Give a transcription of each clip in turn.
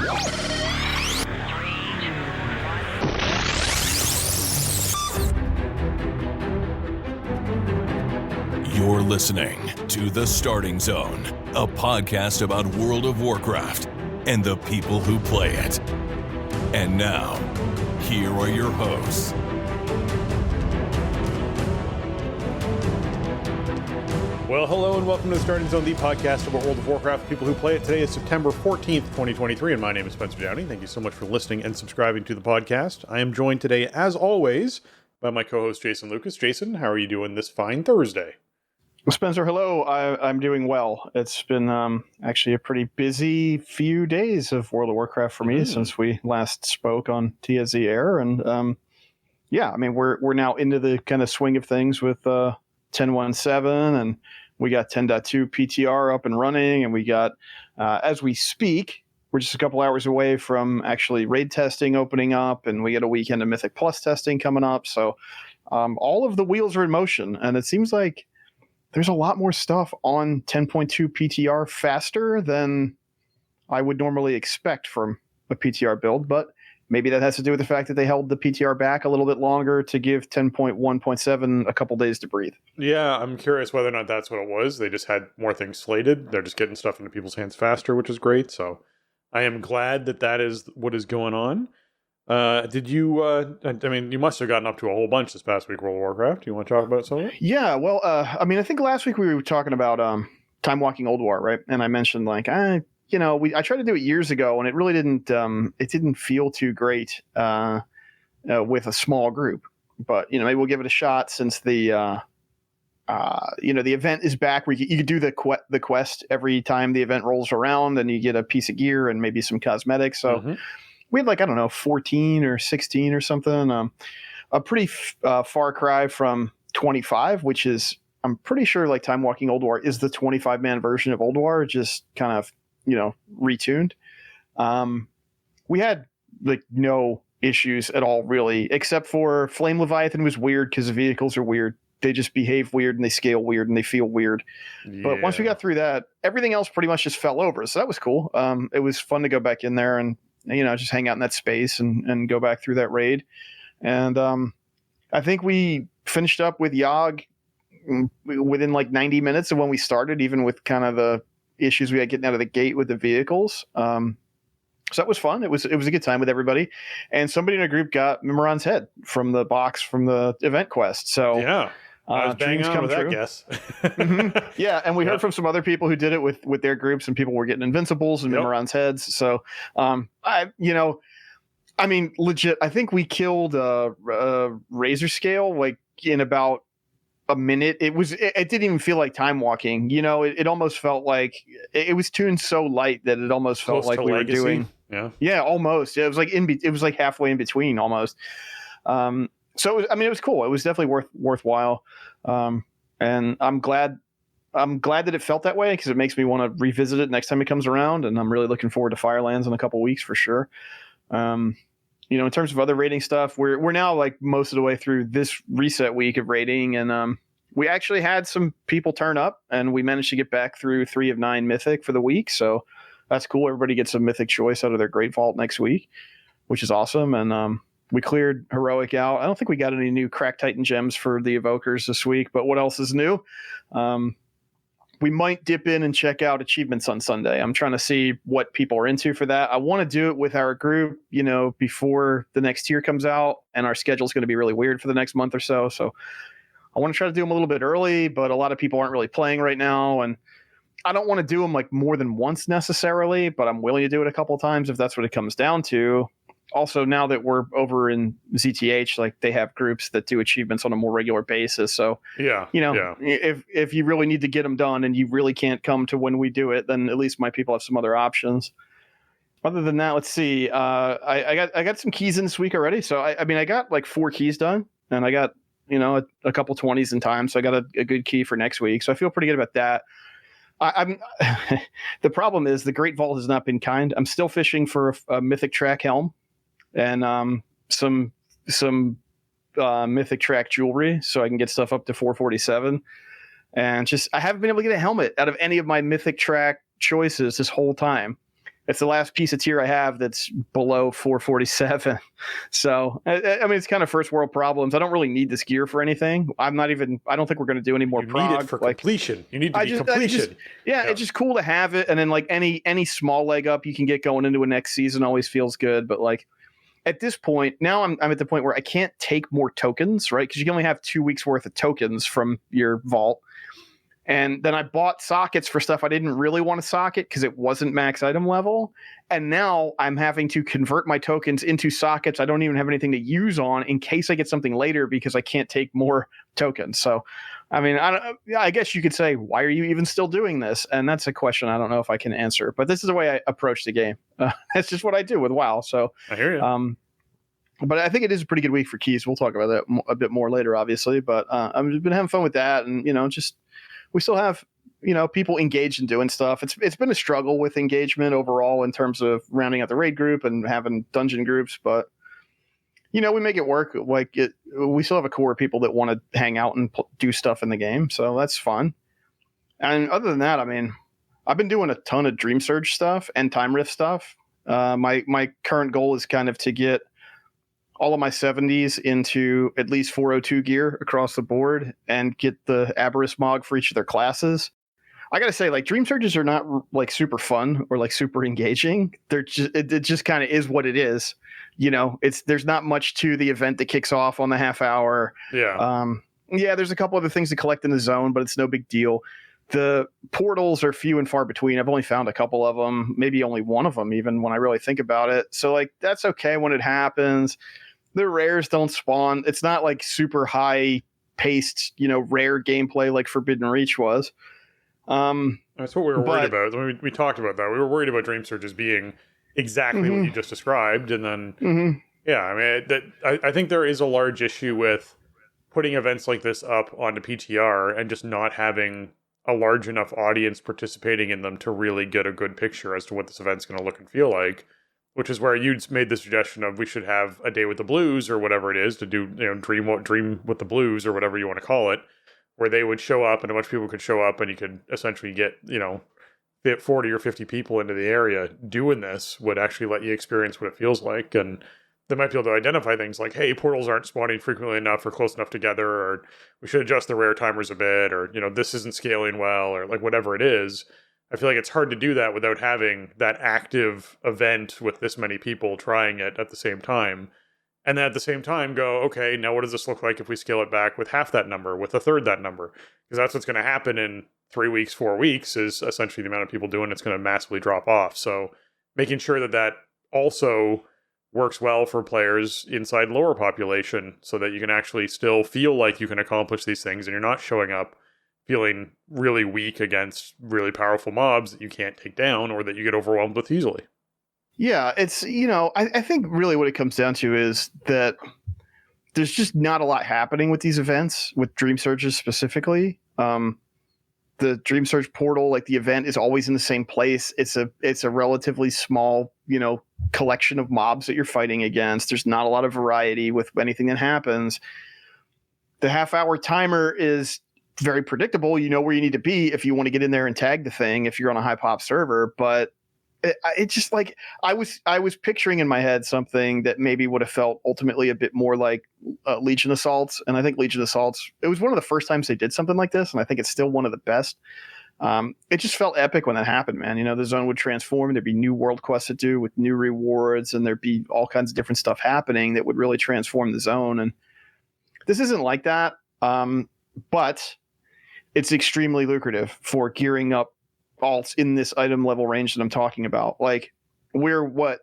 You're listening to The Starting Zone, a podcast about World of Warcraft and the people who play it. And now, here are your hosts. Well, hello and welcome to The Starting Zone, the podcast about World of Warcraft, people who play it. Today is September 14th, 2023, and my name is Spencer Downey. Thank you so much for listening and subscribing to the podcast. I am joined today, as always, by my co-host Jason Lucas. Jason, how are you doing this fine Thursday? Spencer, hello. I'm doing well. It's been actually a pretty busy few days of World of Warcraft for me since we last spoke on TSZ Air, and yeah, I mean we're now into the kind of swing of things with 10.17, and we got 10.2 PTR up and running, and we got as we speak, we're just a couple hours away from actually raid testing opening up, and we get a weekend of Mythic Plus testing coming up. So all of the wheels are in motion, and it seems like there's a lot more stuff on 10.2 PTR faster than I would normally expect from a PTR build, but maybe that has to do with the fact that they held the PTR back a little bit longer to give 10.1.7 a couple days to breathe. Yeah, I'm curious whether or not that's what it was. They just had more things slated. They're just getting stuff into people's hands faster, which is great. So I am glad that that is what is going on. Did you, I mean, you must have gotten up to a whole bunch this past week, World of Warcraft. Do you want to talk about some of it? Yeah, well, I mean, I think last week we were talking about Time Walking Old War, right? And I mentioned like, I tried to do it years ago, and it really didn't feel too great with a small group. But maybe we'll give it a shot since the event is back. Where you can do the quest every time the event rolls around, and you get a piece of gear and maybe some cosmetics. So. We had 14 or 16 or something. A pretty far cry from 25, which is, I'm pretty sure like Time Walking Old War is the 25-man version of Old War, just kind of, retuned. We had like no issues at all, really, except for Flame Leviathan was weird because the vehicles are weird. They just behave weird and they scale weird and they feel weird. Yeah. But once we got through that, everything else pretty much just fell over. So that was cool. It was fun to go back in there and just hang out in that space and go back through that raid. And I think we finished up with Yogg within like 90 minutes of when we started, even with kind of the issues we had getting out of the gate with the vehicles. So that was fun. It was a good time with everybody. And somebody in our group got Mimiron's head from the box from the event quest. So yeah. I was banging on with that guess. Mm-hmm. Yeah, and we heard from some other people who did it with their groups, and people were getting Invincibles and Mimiron's heads. So, legit, I think we killed Razor Scale like in about a minute. It didn't even feel like time walking. It almost felt like it was tuned so light that it almost felt like we were doing. Yeah, almost. It was like it was like halfway in between almost. So it was cool. It was definitely worthwhile, and I'm glad that it felt that way because it makes me want to revisit it next time it comes around. And I'm really looking forward to Firelands in a couple weeks for sure. In terms of other raiding stuff, we're now like most of the way through this reset week of raiding, and we actually had some people turn up, and we managed to get back through 3 of 9 Mythic for the week. So that's cool. Everybody gets a Mythic choice out of their Great Vault next week, which is awesome. And we cleared Heroic out. I don't think we got any new Crack Titan gems for the Evokers this week, but what else is new? We might dip in and check out achievements on Sunday. I'm trying to see what people are into for that. I want to do it with our group, before the next tier comes out, and our schedule is going to be really weird for the next month or so. So I want to try to do them a little bit early, but a lot of people aren't really playing right now, and I don't want to do them like more than once necessarily, but I'm willing to do it a couple of times if that's what it comes down to. Also, now that we're over in ZTH, like they have groups that do achievements on a more regular basis. So, if you really need to get them done and you really can't come to when we do it, then at least my people have some other options. Other than that, let's see. I got some keys in this week already. So I got like 4 keys done, and I got a couple 20s in time. So I got a good key for next week. So I feel pretty good about that. I'm the problem is the Great Vault has not been kind. I'm still fishing for a Mythic Track helm and some Mythic Track jewelry so I can get stuff up to 447. And I haven't been able to get a helmet out of any of my Mythic Track choices this whole time. It's the last piece of tier I have that's below 447. So, I mean, it's kind of first world problems. I don't really need this gear for anything. I don't think we're going to do any more prog. You need it for completion. You need to be completion. It's just cool to have it. And then like any small leg up you can get going into a next season always feels good. But like at this point, now I'm at the point where I can't take more tokens, right? Because you can only have 2 weeks worth of tokens from your vault. And then I bought sockets for stuff I didn't really want to socket because it wasn't max item level. And now I'm having to convert my tokens into sockets I don't even have anything to use on in case I get something later because I can't take more tokens. So, I mean, I guess you could say, why are you even still doing this? And that's a question I don't know if I can answer. But this is the way I approach the game. That's just what I do with WoW. So I hear you. But I think it is a pretty good week for keys. We'll talk about that a bit more later, obviously. But I've been having fun with that. And, just we still have, people engaged in doing stuff. It's been a struggle with engagement overall in terms of rounding out the raid group and having dungeon groups, but we make it work. We still have a core of people that want to hang out and do stuff in the game, so that's fun. And other than that, I mean, I've been doing a ton of Dream Surge stuff and Time Rift stuff. My current goal is kind of to get all of my 70s into at least 402 gear across the board and get the Aberrus Mog for each of their classes. I got to say, like, Dream Surges are not like super fun or like super engaging. They're just, it just kind of is what it is. There's not much to the event that kicks off on the half hour. Yeah. There's a couple other things to collect in the zone, but it's no big deal. The portals are few and far between. I've only found a couple of them, maybe only one of them, even when I really think about it. So like, that's okay when it happens. The rares don't spawn. It's not like super high paced, rare gameplay like Forbidden Reach was. That's what we were worried about. When we talked about that, we were worried about Dream Surges being exactly what you just described. And then, I mean, I think there is a large issue with putting events like this up onto PTR and just not having a large enough audience participating in them to really get a good picture as to what this event's going to look and feel like. Which is where you'd made the suggestion of we should have a day with the Blues or whatever it is to do, dream with the Blues or whatever you want to call it, where they would show up and a bunch of people could show up and you could essentially get, 40 or 50 people into the area doing this would actually let you experience what it feels like. And they might be able to identify things like, hey, portals aren't spawning frequently enough or close enough together, or we should adjust the rare timers a bit, or, this isn't scaling well, or like whatever it is. I feel like it's hard to do that without having that active event with this many people trying it at the same time. And then at the same time go, okay, now what does this look like if we scale it back with half that number, with a third that number? Because that's what's going to happen in 3 weeks, 4 weeks is essentially the amount of people doing it's going to massively drop off. So making sure that also works well for players inside lower population so that you can actually still feel like you can accomplish these things and you're not showing up feeling really weak against really powerful mobs that you can't take down or that you get overwhelmed with easily. Yeah, it's, I think really what it comes down to is that there's just not a lot happening with these events, with Dream Surges specifically. The Dream Surge portal, like the event is always in the same place. It's a relatively small, collection of mobs that you're fighting against. There's not a lot of variety with anything that happens. The half-hour timer is very predictable. You know where you need to be if you want to get in there and tag the thing if you're on a high pop server, but it just like I was picturing in my head something that maybe would have felt ultimately a bit more like Legion Assaults, and I think Legion Assaults, it was one of the first times they did something like this, and I think it's still one of the best. It just felt epic when that happened, man. The zone would transform, there'd be new world quests to do with new rewards, and there'd be all kinds of different stuff happening that would really transform the zone, and this isn't like that, but it's extremely lucrative for gearing up alts in this item level range that I'm talking about. Like, we're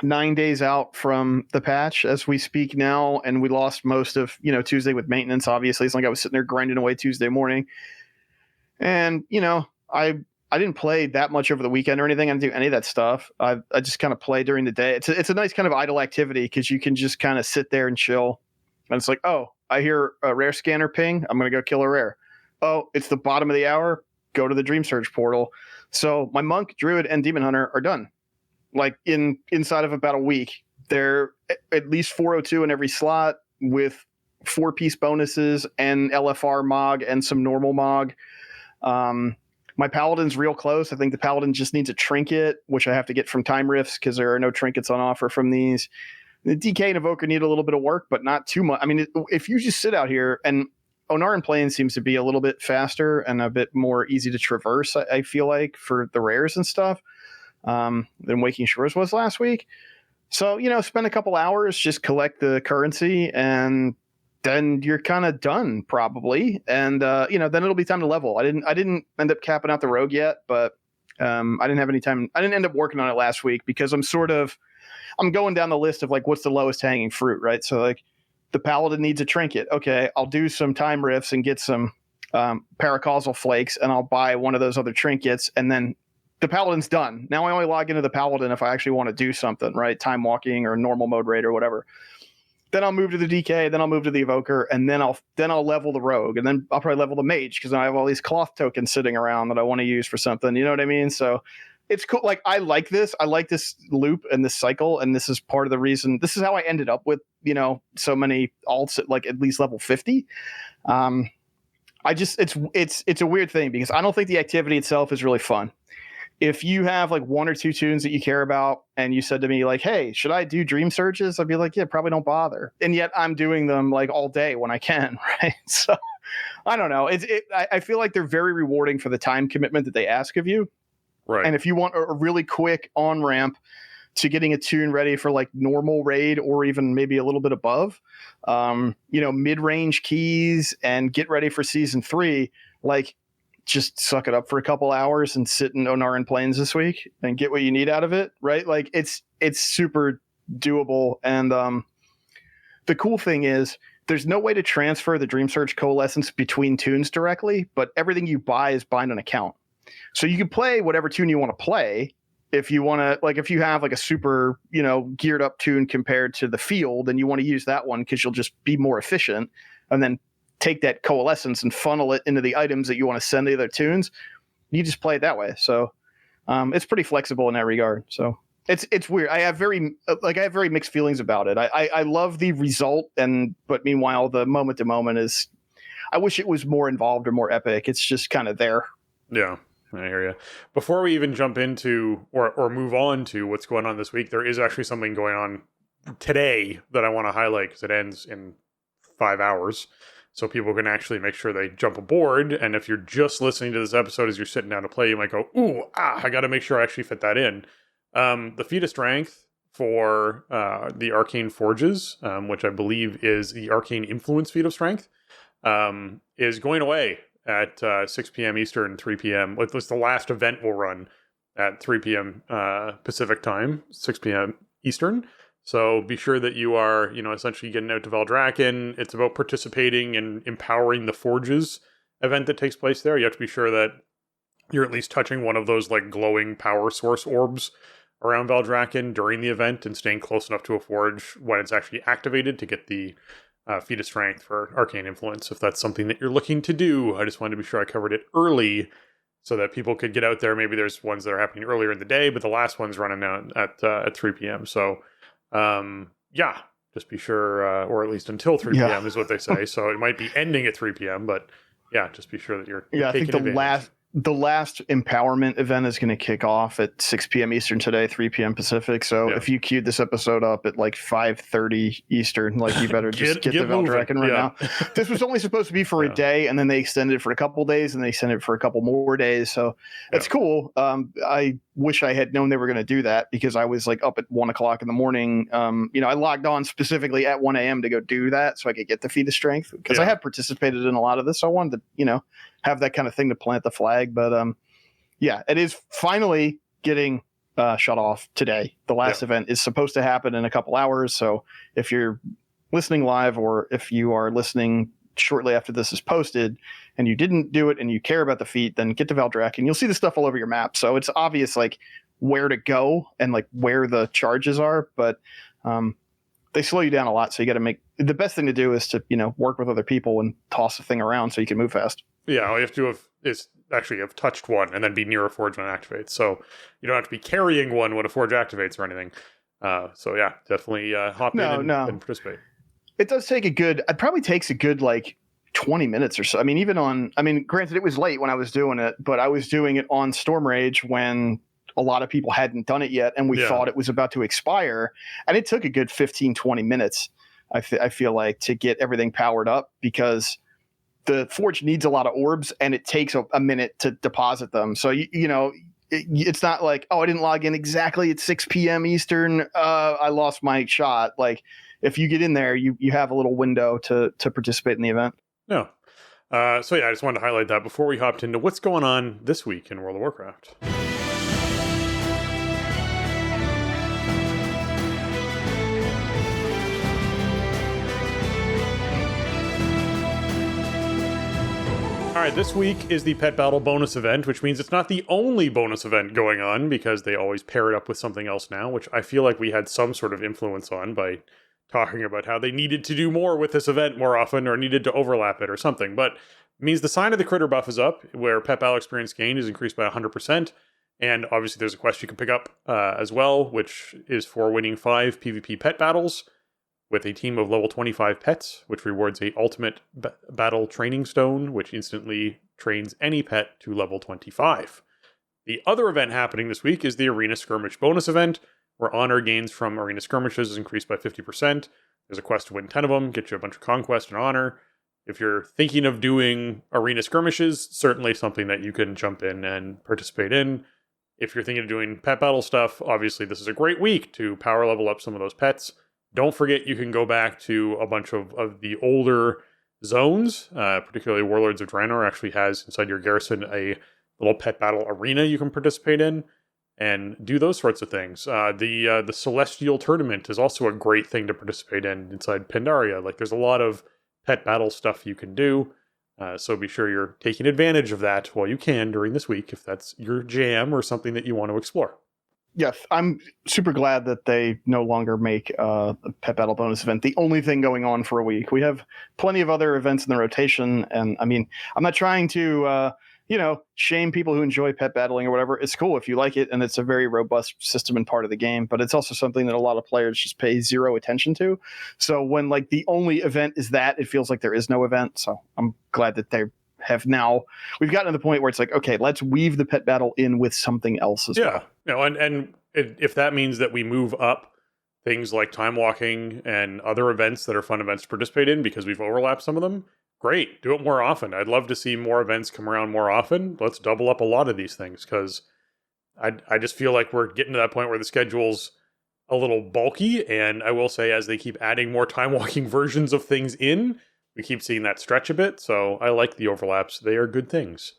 9 days out from the patch as we speak now, and we lost most of Tuesday with maintenance. Obviously, it's like I was sitting there grinding away Tuesday morning, and I didn't play that much over the weekend or anything. I didn't do any of that stuff. I just kind of play during the day. It's a nice kind of idle activity because you can just kind of sit there and chill, and it's like, oh, I hear a rare scanner ping, I'm gonna go kill a rare. Oh, it's the bottom of the hour, go to the Dream Surge portal. So my Monk, Druid, and Demon Hunter are done. Like inside of about a week. They're at least 402 in every slot with 4-piece bonuses and LFR Mog and some normal Mog. My Paladin's real close. I think the Paladin just needs a trinket, which I have to get from Time Rifts because there are no trinkets on offer from these. The DK and Evoker need a little bit of work, but not too much. I mean, if you just sit out here, and Onaran Plains seems to be a little bit faster and a bit more easy to traverse, I feel like, for the rares and stuff, than Waking Shores was last week. So, spend a couple hours, just collect the currency, and then you're kind of done probably. And, then it'll be time to level. I didn't end up capping out the rogue yet, but I didn't have any time. I didn't end up working on it last week because I'm going down the list of like, what's the lowest hanging fruit, right? So like the Paladin needs a trinket. Okay, I'll do some Time Rifts and get some Paracausal Flakes, and I'll buy one of those other trinkets, and then the Paladin's done. Now I only log into the Paladin if I actually want to do something, right? Time walking or normal mode raid or whatever. Then I'll move to the DK, then I'll move to the Evoker, and then I'll level the Rogue, and then I'll probably level the Mage because I have all these cloth tokens sitting around that I want to use for something. You know what I mean? So it's cool. Like I like this loop and this cycle, and this is part of the reason. This is how I ended up with so many alts at like at least level 50. It's a weird thing because I don't think the activity itself is really fun. If you have like one or two tunes that you care about and you said to me like, hey, should I do Dream Surges? I'd be like, yeah, probably don't bother. And yet I'm doing them like all day when I can, right? So I don't know. I feel like they're very rewarding for the time commitment that they ask of you. Right. And if you want a really quick on-ramp to getting a tune ready for like normal raid or even maybe a little bit above, mid-range keys and get ready for season 3, like just suck it up for a couple hours and sit in Onaran Plains this week and get what you need out of it, right? Like it's super doable. And the cool thing is there's no way to transfer the Dream Surge Coalescence between tunes directly, but everything you buy is bind on account. So you can play whatever tune you want to play. If you want to, like, if you have like a super, geared up tune compared to the field, and you want to use that one because you'll just be more efficient, and then take that coalescence and funnel it into the items that you want to send to the other tunes, you just play it that way. So it's pretty flexible in that regard. So it's weird. I have very mixed feelings about it. I love the result, but meanwhile, the moment to moment is, I wish it was more involved or more epic. It's just kind of there. Yeah. I hear you. Before we even jump into or move on to what's going on this week, there is actually something going on today that I want to highlight because it ends in 5 hours. So people can actually make sure they jump aboard. And if you're just listening to this episode as you're sitting down to play, you might go, I got to make sure I actually fit that in. The feat of strength for the Arcane Forges, which I believe is the Arcane Influence feat of strength, is going away at 6 p.m. Eastern, 3 p.m. What's the last event we'll run at 3 p.m. Pacific time, 6 p.m. Eastern. So be sure that you are, essentially getting out to Valdrakken. It's about participating and empowering the Forges event that takes place there. You have to be sure that you're at least touching one of those like glowing power source orbs around Valdrakken during the event and staying close enough to a forge when it's actually activated to get the feat of strength for Arcane Influence, if that's something that you're looking to do. I just wanted to be sure I covered it early so that people could get out there. Maybe there's ones that are happening earlier in the day, but the last one's running out at 3 p.m. So, just be sure, or at least until 3 p.m. is what they say. So it might be ending at 3 p.m., but just be sure that you're I think the last empowerment event is going to kick off at 6 p.m. Eastern today, 3 p.m. Pacific. So if you queued this episode up at like 5:30 Eastern, like you better just get the Valdrakken right now. This was only supposed to be for a day, and then they extended it for a couple of days, and they extended it for a couple more days. So it's cool. I wish I had known they were going to do that because I was like up at 1 o'clock in the morning. I logged on specifically at 1 a.m. to go do that so I could get the feat of strength because I have participated in a lot of this. So I wanted to, have that kind of thing to plant the flag. But it is finally getting shut off today. The last event is supposed to happen in a couple hours. So if you're listening live or if you are listening shortly after this is posted and you didn't do it and you care about the feat, then get to Valdrakken. You'll see the stuff all over your map. So it's obvious like where to go and like where the charges are, but they slow you down a lot. So you got to the best thing to do is to, work with other people and toss the thing around so you can move fast. Yeah, all you have to do is actually have touched one and then be near a forge when it activates. So you don't have to be carrying one when a forge activates or anything. Definitely hop in and participate. It does take it probably takes a good like 20 minutes or so. I mean, granted, it was late when I was doing it, but I was doing it on Storm Rage when a lot of people hadn't done it yet, and we thought it was about to expire. And it took a good 15, 20 minutes, I feel like, to get everything powered up, because the Forge needs a lot of orbs, and it takes a minute to deposit them. So, it's not like, oh, I didn't log in exactly at 6 p.m. Eastern. I lost my shot. Like, if you get in there, you have a little window to participate in the event. No. I just wanted to highlight that before we hopped into what's going on this week in World of Warcraft. All right, this week is the Pet Battle bonus event, which means it's not the only bonus event going on, because they always pair it up with something else now, which I feel like we had some sort of influence on by talking about how they needed to do more with this event more often, or needed to overlap it or something. But it means the Sign of the Critter buff is up, where Pet Battle experience gain is increased by 100%. And obviously there's a quest you can pick up as well, which is for winning 5 PvP pet battles with a team of level 25 pets, which rewards a ultimate battle training stone, which instantly trains any pet to level 25. The other event happening this week is the Arena Skirmish bonus event, where honor gains from arena skirmishes is increased by 50%. There's a quest to win 10 of them, get you a bunch of conquest and honor. If you're thinking of doing arena skirmishes, certainly something that you can jump in and participate in. If you're thinking of doing pet battle stuff, obviously this is a great week to power level up some of those pets. Don't forget you can go back to a bunch of the older zones, particularly Warlords of Draenor actually has inside your garrison a little pet battle arena you can participate in and do those sorts of things. The Celestial Tournament is also a great thing to participate in inside Pandaria. Like, there's a lot of pet battle stuff you can do, so be sure you're taking advantage of that while you can during this week, if that's your jam or something that you want to explore. Yes, I'm super glad that they no longer make the Pet Battle bonus event the only thing going on for a week. We have plenty of other events in the rotation, and I mean, I'm not trying to shame people who enjoy pet battling or whatever. It's cool if you like it, and it's a very robust system and part of the game, but it's also something that a lot of players just pay zero attention to. So when like the only event is that, it feels like there is no event. So I'm glad that we've gotten to the point where it's like, okay, let's weave the pet battle in with something else as well. Yeah, and if that means that we move up things like time walking and other events that are fun events to participate in because we've overlapped some of them, great, do it more often. I'd love to see more events come around more often. Let's double up a lot of these things, because I just feel like we're getting to that point where the schedule's a little bulky, and I will say, as they keep adding more time walking versions of things in, we keep seeing that stretch a bit. So I like the overlaps. They are good things.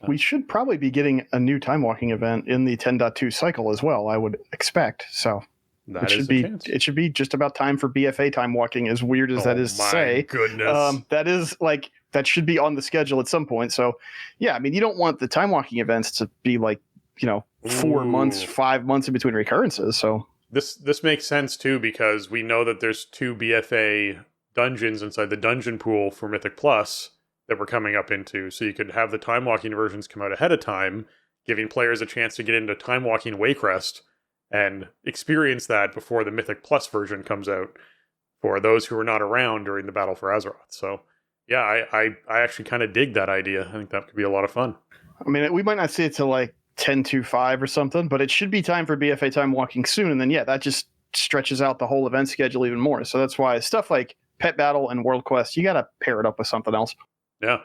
We should probably be getting a new time walking event in the 10.2 cycle as well, I would expect. So it should be just about time for BFA time walking, as weird as that is to say. Goodness. That should be on the schedule at some point. So yeah, I mean, you don't want the time walking events to be like, 4 months, 5 months in between recurrences. So this makes sense too, because we know that there's 2 BFA dungeons inside the dungeon pool for Mythic Plus that we're coming up into. So you could have the time walking versions come out ahead of time, giving players a chance to get into time walking Waycrest and experience that before the Mythic Plus version comes out for those who are not around during the Battle for Azeroth. So yeah, I actually kind of dig that idea. I think that could be a lot of fun. I mean, we might not see it till like 10.2.5 or something, but it should be time for BFA time walking soon. And then, yeah, that just stretches out the whole event schedule even more. So that's why stuff like Pet Battle and World Quest, you got to pair it up with something else. Yeah.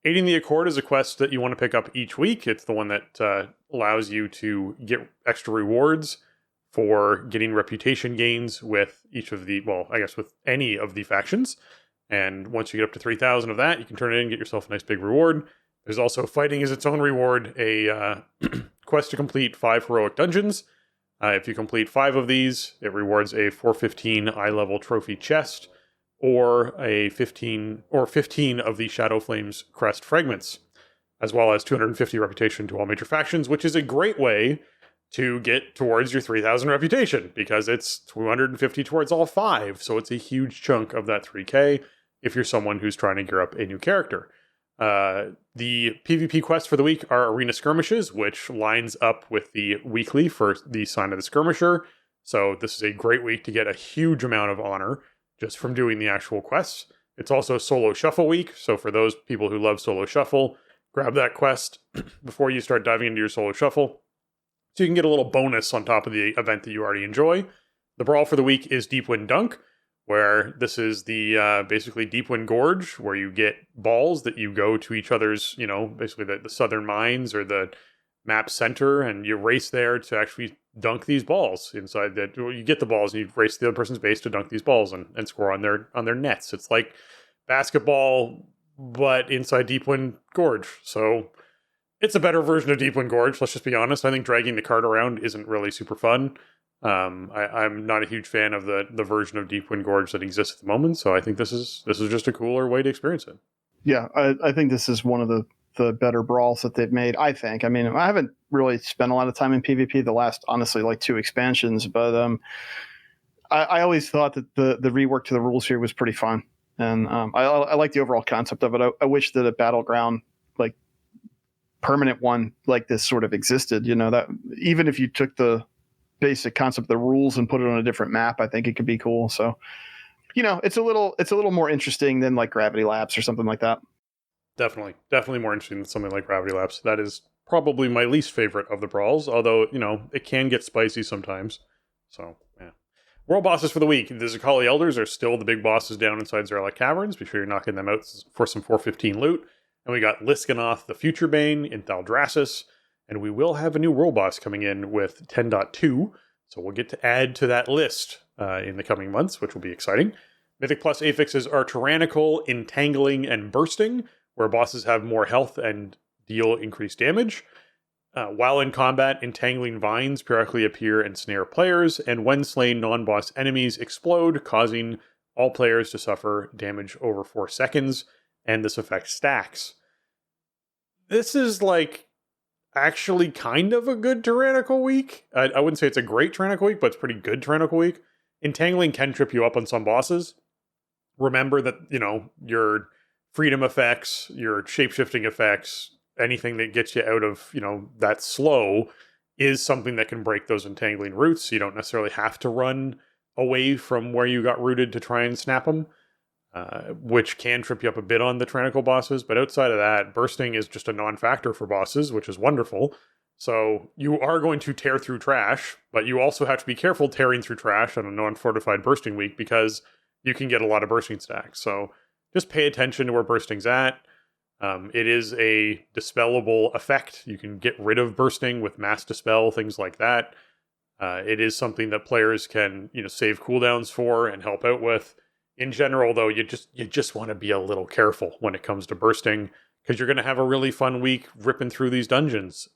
Aiding the Accord is a quest that you want to pick up each week. It's the one that allows you to get extra rewards for getting reputation gains with with any of the factions. And once you get up to 3,000 of that, you can turn it in and get yourself a nice big reward. There's also Fighting as its own reward, a quest to complete 5 heroic dungeons. If you complete 5 of these, it rewards a 415 eye level trophy chest, or 15 of the Shadow Flames crest fragments, as well as 250 reputation to all major factions, which is a great way to get towards your 3,000 reputation, because it's 250 towards all 5, so it's a huge chunk of that 3k if you're someone who's trying to gear up a new character. The PvP quests for the week are Arena Skirmishes, which lines up with the weekly for the Sign of the Skirmisher, so this is a great week to get a huge amount of honor just from doing the actual quests. It's also solo shuffle week, so for those people who love solo shuffle, grab that quest before you start diving into your solo shuffle, so you can get a little bonus on top of the event that you already enjoy. The brawl for the week is Deepwind Dunk, where this is the basically Deepwind Gorge, where you get balls that you go to each other's, basically the southern mines or the map center, and you race there to actually dunk these balls inside that. You get the balls and you race the other person's base to dunk these balls and score on their nets. It's like basketball, but inside Deepwind Gorge. So it's a better version of Deepwind Gorge. Let's just be honest. I think dragging the cart around isn't really super fun. I'm not a huge fan of the version of Deepwind Gorge that exists at the moment. So I think this is just a cooler way to experience it. Yeah, I think this is one of the better brawls that they've made, I think. I mean, I haven't really spent a lot of time in PvP the last, honestly, like 2 expansions, but I always thought that the rework to the rules here was pretty fun. And I like the overall concept of it. I wish that a battleground, like permanent one like this sort of existed, that even if you took the basic concept of the rules and put it on a different map, I think it could be cool. So, it's a little more interesting than like Gravity Labs or something like that. Definitely more interesting than something like Gravity Labs. That is probably my least favorite of the brawls, although, it can get spicy sometimes. So, yeah. World bosses for the week. The Zakali Elders are still the big bosses down inside Zerlak Caverns. Be sure you're knocking them out for some 415 loot. And we got Liskanoth, the Future Bane, in Thaldraszus. And we will have a new world boss coming in with 10.2. So we'll get to add to that list in the coming months, which will be exciting. Mythic Plus affixes are Tyrannical, Entangling, and Bursting, where bosses have more health and deal increased damage. While in combat, Entangling Vines periodically appear and snare players, and when slain, non-boss enemies explode, causing all players to suffer damage over 4 seconds, and this effect stacks. This is actually kind of a good Tyrannical week. I wouldn't say it's a great Tyrannical week, but it's pretty good Tyrannical week. Entangling can trip you up on some bosses. Remember that, your freedom effects, your shapeshifting effects, anything that gets you out of, that slow is something that can break those entangling roots. You don't necessarily have to run away from where you got rooted to try and snap them, which can trip you up a bit on the Tyrannical bosses. But outside of that, bursting is just a non-factor for bosses, which is wonderful. So you are going to tear through trash, but you also have to be careful tearing through trash on a non-fortified bursting week because you can get a lot of bursting stacks. So just pay attention to where bursting's at. It is a dispellable effect. You can get rid of bursting with mass dispel, things like that. It is something that players can, save cooldowns for and help out with. In general, though, you just want to be a little careful when it comes to bursting, because you're going to have a really fun week ripping through these dungeons,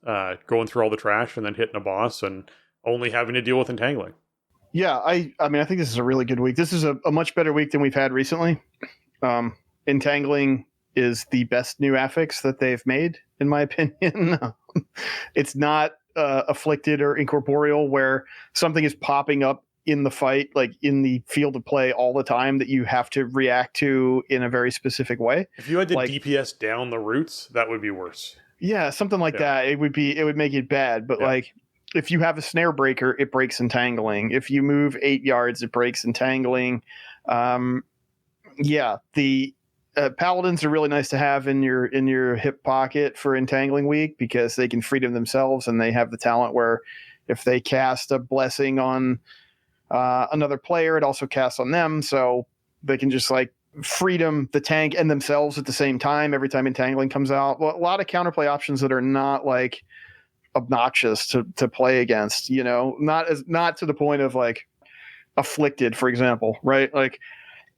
going through all the trash and then hitting a boss and only having to deal with entangling. Yeah, I mean, I think this is a really good week. This is a much better week than we've had recently. Entangling is the best new affix that they've made, in my opinion. It's not afflicted or incorporeal, where something is popping up in the fight, like in the field of play all the time, that you have to react to in a very specific way. If you had to DPS down the roots, that would be worse. Yeah, something like that. It would make it bad. But if you have a snare breaker, it breaks entangling. If you move 8 yards, it breaks entangling. The paladins are really nice to have in your hip pocket for entangling week, because they can freedom themselves, and they have the talent where if they cast a blessing on another player, it also casts on them, so they can just freedom the tank and themselves at the same time every time entangling comes out. Well, a lot of counterplay options that are not obnoxious to play against, not to the point of afflicted, for example, right?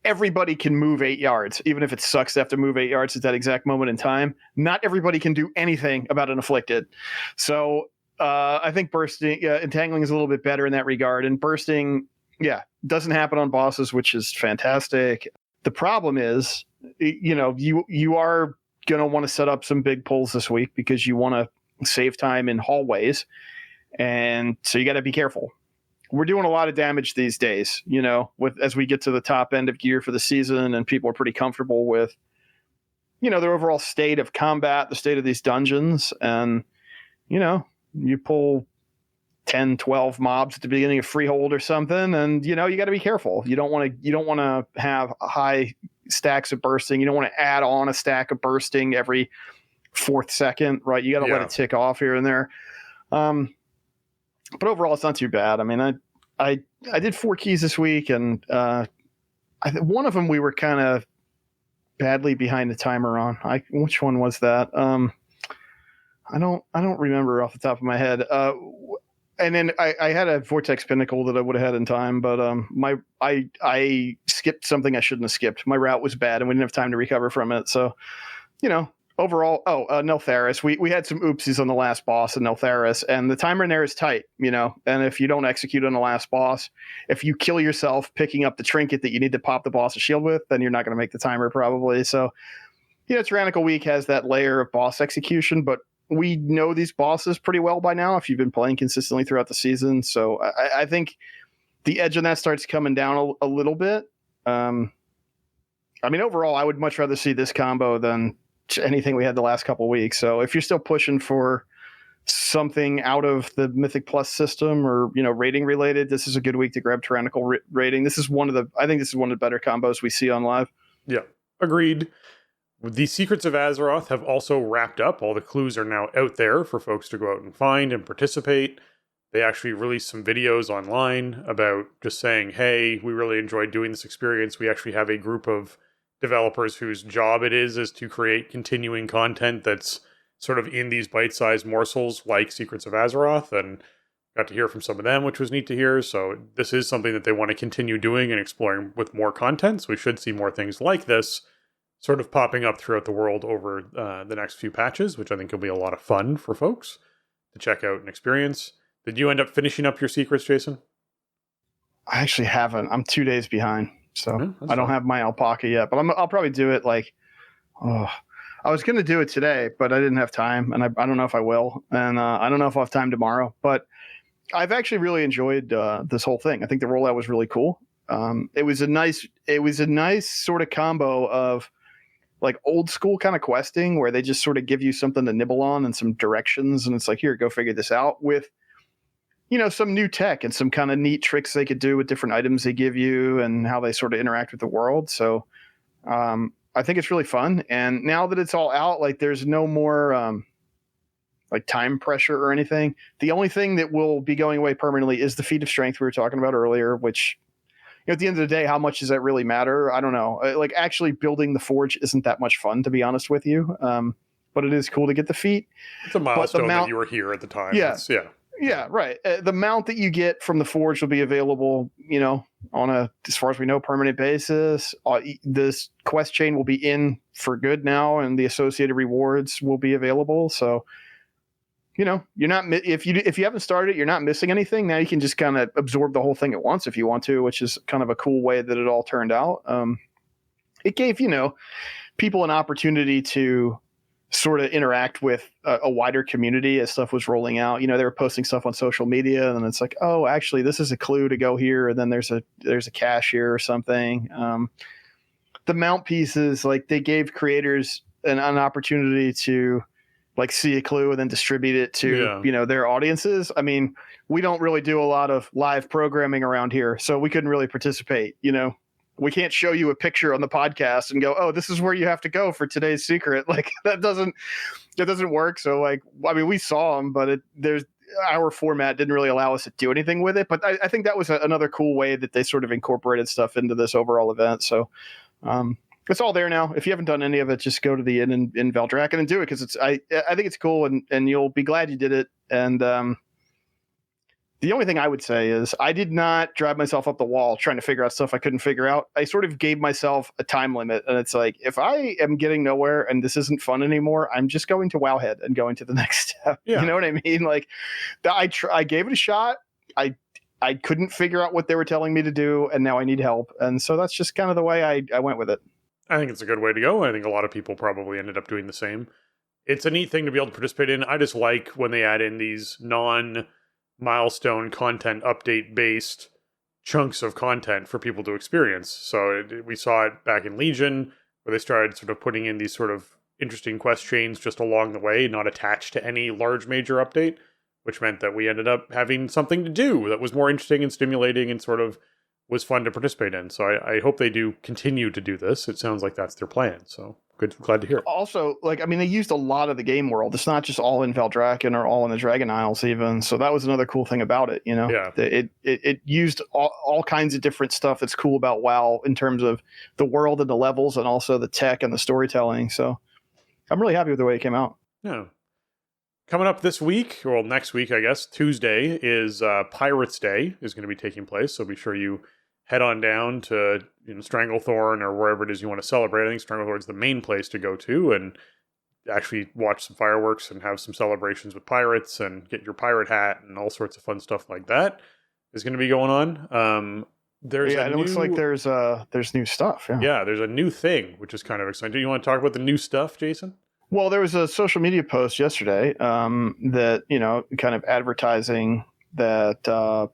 Everybody can move 8 yards, even if it sucks to have to move 8 yards at that exact moment in time. Not everybody can do anything about an afflicted. So I think entangling is a little bit better in that regard. And bursting, doesn't happen on bosses, which is fantastic. The problem is, you are going to want to set up some big pulls this week, because you want to save time in hallways. And so you got to be careful. We're doing a lot of damage these days, as we get to the top end of gear for the season, and people are pretty comfortable with, their overall state of combat, the state of these dungeons. And, you pull 10, 12 mobs at the beginning of Freehold or something. And, you got to be careful. You don't want to have high stacks of bursting. You don't want to add on a stack of bursting every fourth second, right? You got to let it tick off here and there. But overall, it's not too bad. I mean, I did 4 keys this week, and one of them we were kind of badly behind the timer on. Which one was that? I don't remember off the top of my head. And then I had a Vortex Pinnacle that I would have had in time, but I skipped something I shouldn't have skipped. My route was bad, and we didn't have time to recover from it. So, overall, Neltharis. We had some oopsies on the last boss in Neltharis, and the timer in there is tight, and if you don't execute on the last boss, if you kill yourself picking up the trinket that you need to pop the boss's shield with, then you're not going to make the timer probably. So, Tyrannical Week has that layer of boss execution, but we know these bosses pretty well by now if you've been playing consistently throughout the season. So I think the edge on that starts coming down a little bit. Overall, I would much rather see this combo than anything we had the last couple of weeks. So if you're still pushing for something out of the Mythic Plus system or, rating related, this is a good week to grab Tyrannical rating. I think this is one of the better combos we see on live. Yeah, agreed. The Secrets of Azeroth have also wrapped up. All the clues are now out there for folks to go out and find and participate. They actually released some videos online about just saying, hey, we really enjoyed doing this experience. We actually have a group of developers whose job it is to create continuing content that's sort of in these bite-sized morsels like Secrets of Azeroth, and got to hear from some of them, which was neat to hear. So this is something that they want to continue doing and exploring with more content. So we should see more things like this sort of popping up throughout the world over the next few patches, which I think will be a lot of fun for folks to check out and experience. Did you end up finishing up your secrets, Jason? I actually haven't. I'm 2 days behind, so I don't have my alpaca yet. But I'll probably do it I was going to do it today, but I didn't have time, and I don't know if I will. And I don't know if I'll have time tomorrow. But I've actually really enjoyed this whole thing. I think the rollout was really cool. It was a nice sort of combo of like old school kind of questing where they just sort of give you something to nibble on and some directions. And it's like, here, go figure this out with, some new tech and some kind of neat tricks they could do with different items they give you and how they sort of interact with the world. So I think it's really fun. And now that it's all out, like there's no more like time pressure or anything. The only thing that will be going away permanently is the feat of strength we were talking about earlier, which at the end of the day, how much does that really matter? I don't know. Like actually building the forge isn't that much fun, to be honest with you. But it is cool to get the feat. It's a milestone that you were here at the time. Yeah. Yeah, right. The mount that you get from the forge will be available, on a, as far as we know, permanent basis. This quest chain will be in for good now, and the associated rewards will be available. So, you're not, if you haven't started it, you're not missing anything. Now you can just kind of absorb the whole thing at once if you want to, which is kind of a cool way that it all turned out. It gave, people an opportunity to sort of interact with a wider community as stuff was rolling out. They were posting stuff on social media, and it's like, oh, actually this is a clue to go here. And then there's a cache here or something. The mount pieces, like they gave creators an opportunity to like see a clue and then distribute it to, their audiences. I mean, we don't really do a lot of live programming around here, so we couldn't really participate. We can't show you a picture on the podcast and go, oh, this is where you have to go for today's secret. Like that doesn't work. So we saw them, but our format didn't really allow us to do anything with it. But I think that was another cool way that they sort of incorporated stuff into this overall event. So, it's all there now. If you haven't done any of it, just go to the inn in Valdrakken and do it, because I think it's cool, and you'll be glad you did it. And the only thing I would say is I did not drive myself up the wall trying to figure out stuff I couldn't figure out. I sort of gave myself a time limit, and it's like, if I am getting nowhere and this isn't fun anymore, I'm just going to Wowhead and going to the next step. Yeah. You know what I mean? Like I gave it a shot. I couldn't figure out what they were telling me to do, and now I need help. And so that's just kind of the way I went with it. I think it's a good way to go. I think a lot of people probably ended up doing the same. It's a neat thing to be able to participate in. I just like when they add in these non-milestone content update-based chunks of content for people to experience. So we saw it back in Legion, where they started sort of putting in these sort of interesting quest chains just along the way, not attached to any large major update. which meant that we ended up having something to do that was more interesting and stimulating and sort of was fun to participate in. So I hope they do continue to do this. It sounds like that's their plan. So good, glad to hear it. Also, like, I mean, they used a lot of the game world. It's not just all in Valdrakken or all in the Dragon Isles even. So that was another cool thing about it, you know? Yeah. It used all kinds of different stuff that's cool about WoW in terms of the world and the levels and also the tech and the storytelling. So I'm really happy with the way it came out. Yeah. Coming up this week, or next week, I guess, Tuesday is Pirates Day is going to be taking place. So be sure you head on down to Stranglethorn or wherever it is you want to celebrate. I think Stranglethorn's the main place to go to and actually watch some fireworks and have some celebrations with pirates and get your pirate hat and all sorts of fun stuff like that is going to be going on. It looks like there's new stuff. Yeah, there's a new thing, which is kind of exciting. Do you want to talk about the new stuff, Jason? Well, there was a social media post yesterday that, kind of advertising that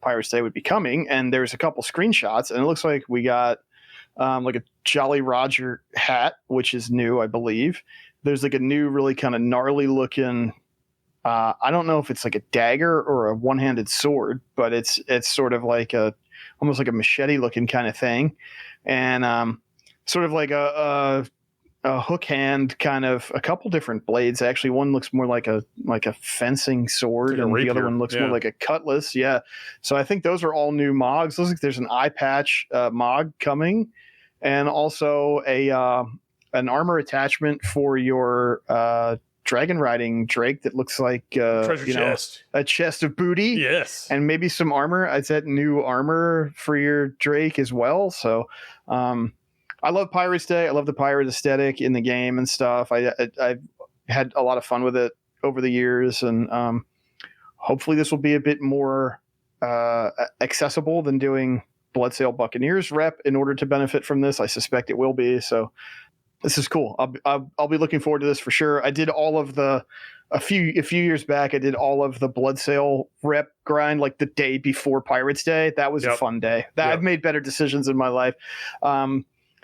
Pirates Day would be coming, and there's a couple screenshots, and it looks like we got like a Jolly Roger hat, which is new, I believe. There's like a new, really kind of gnarly looking. I don't know if it's like a dagger or a one-handed sword, but it's sort of like almost like a machete looking kind of thing, and sort of like a hook hand, kind of a couple different blades. Actually, one looks more like a fencing sword, and the other one looks more like a cutlass. Yeah, so I think those are all new mogs. Looks like there's an eye patch mog coming, and also an armor attachment for your dragon riding Drake that looks like chest. A chest of booty. Yes, and maybe some armor. I said new armor for your Drake as well. So. I love Pirates Day. I love the pirate aesthetic in the game and stuff. I've had a lot of fun with it over the years, and hopefully this will be a bit more accessible than doing Bloodsail Buccaneers rep in order to benefit from this. I suspect it will be. So this is cool. I'll be looking forward to this for sure. I did all of a few years back. I did all of the Bloodsail rep grind like the day before Pirates Day. That was a fun day. I've made better decisions in my life.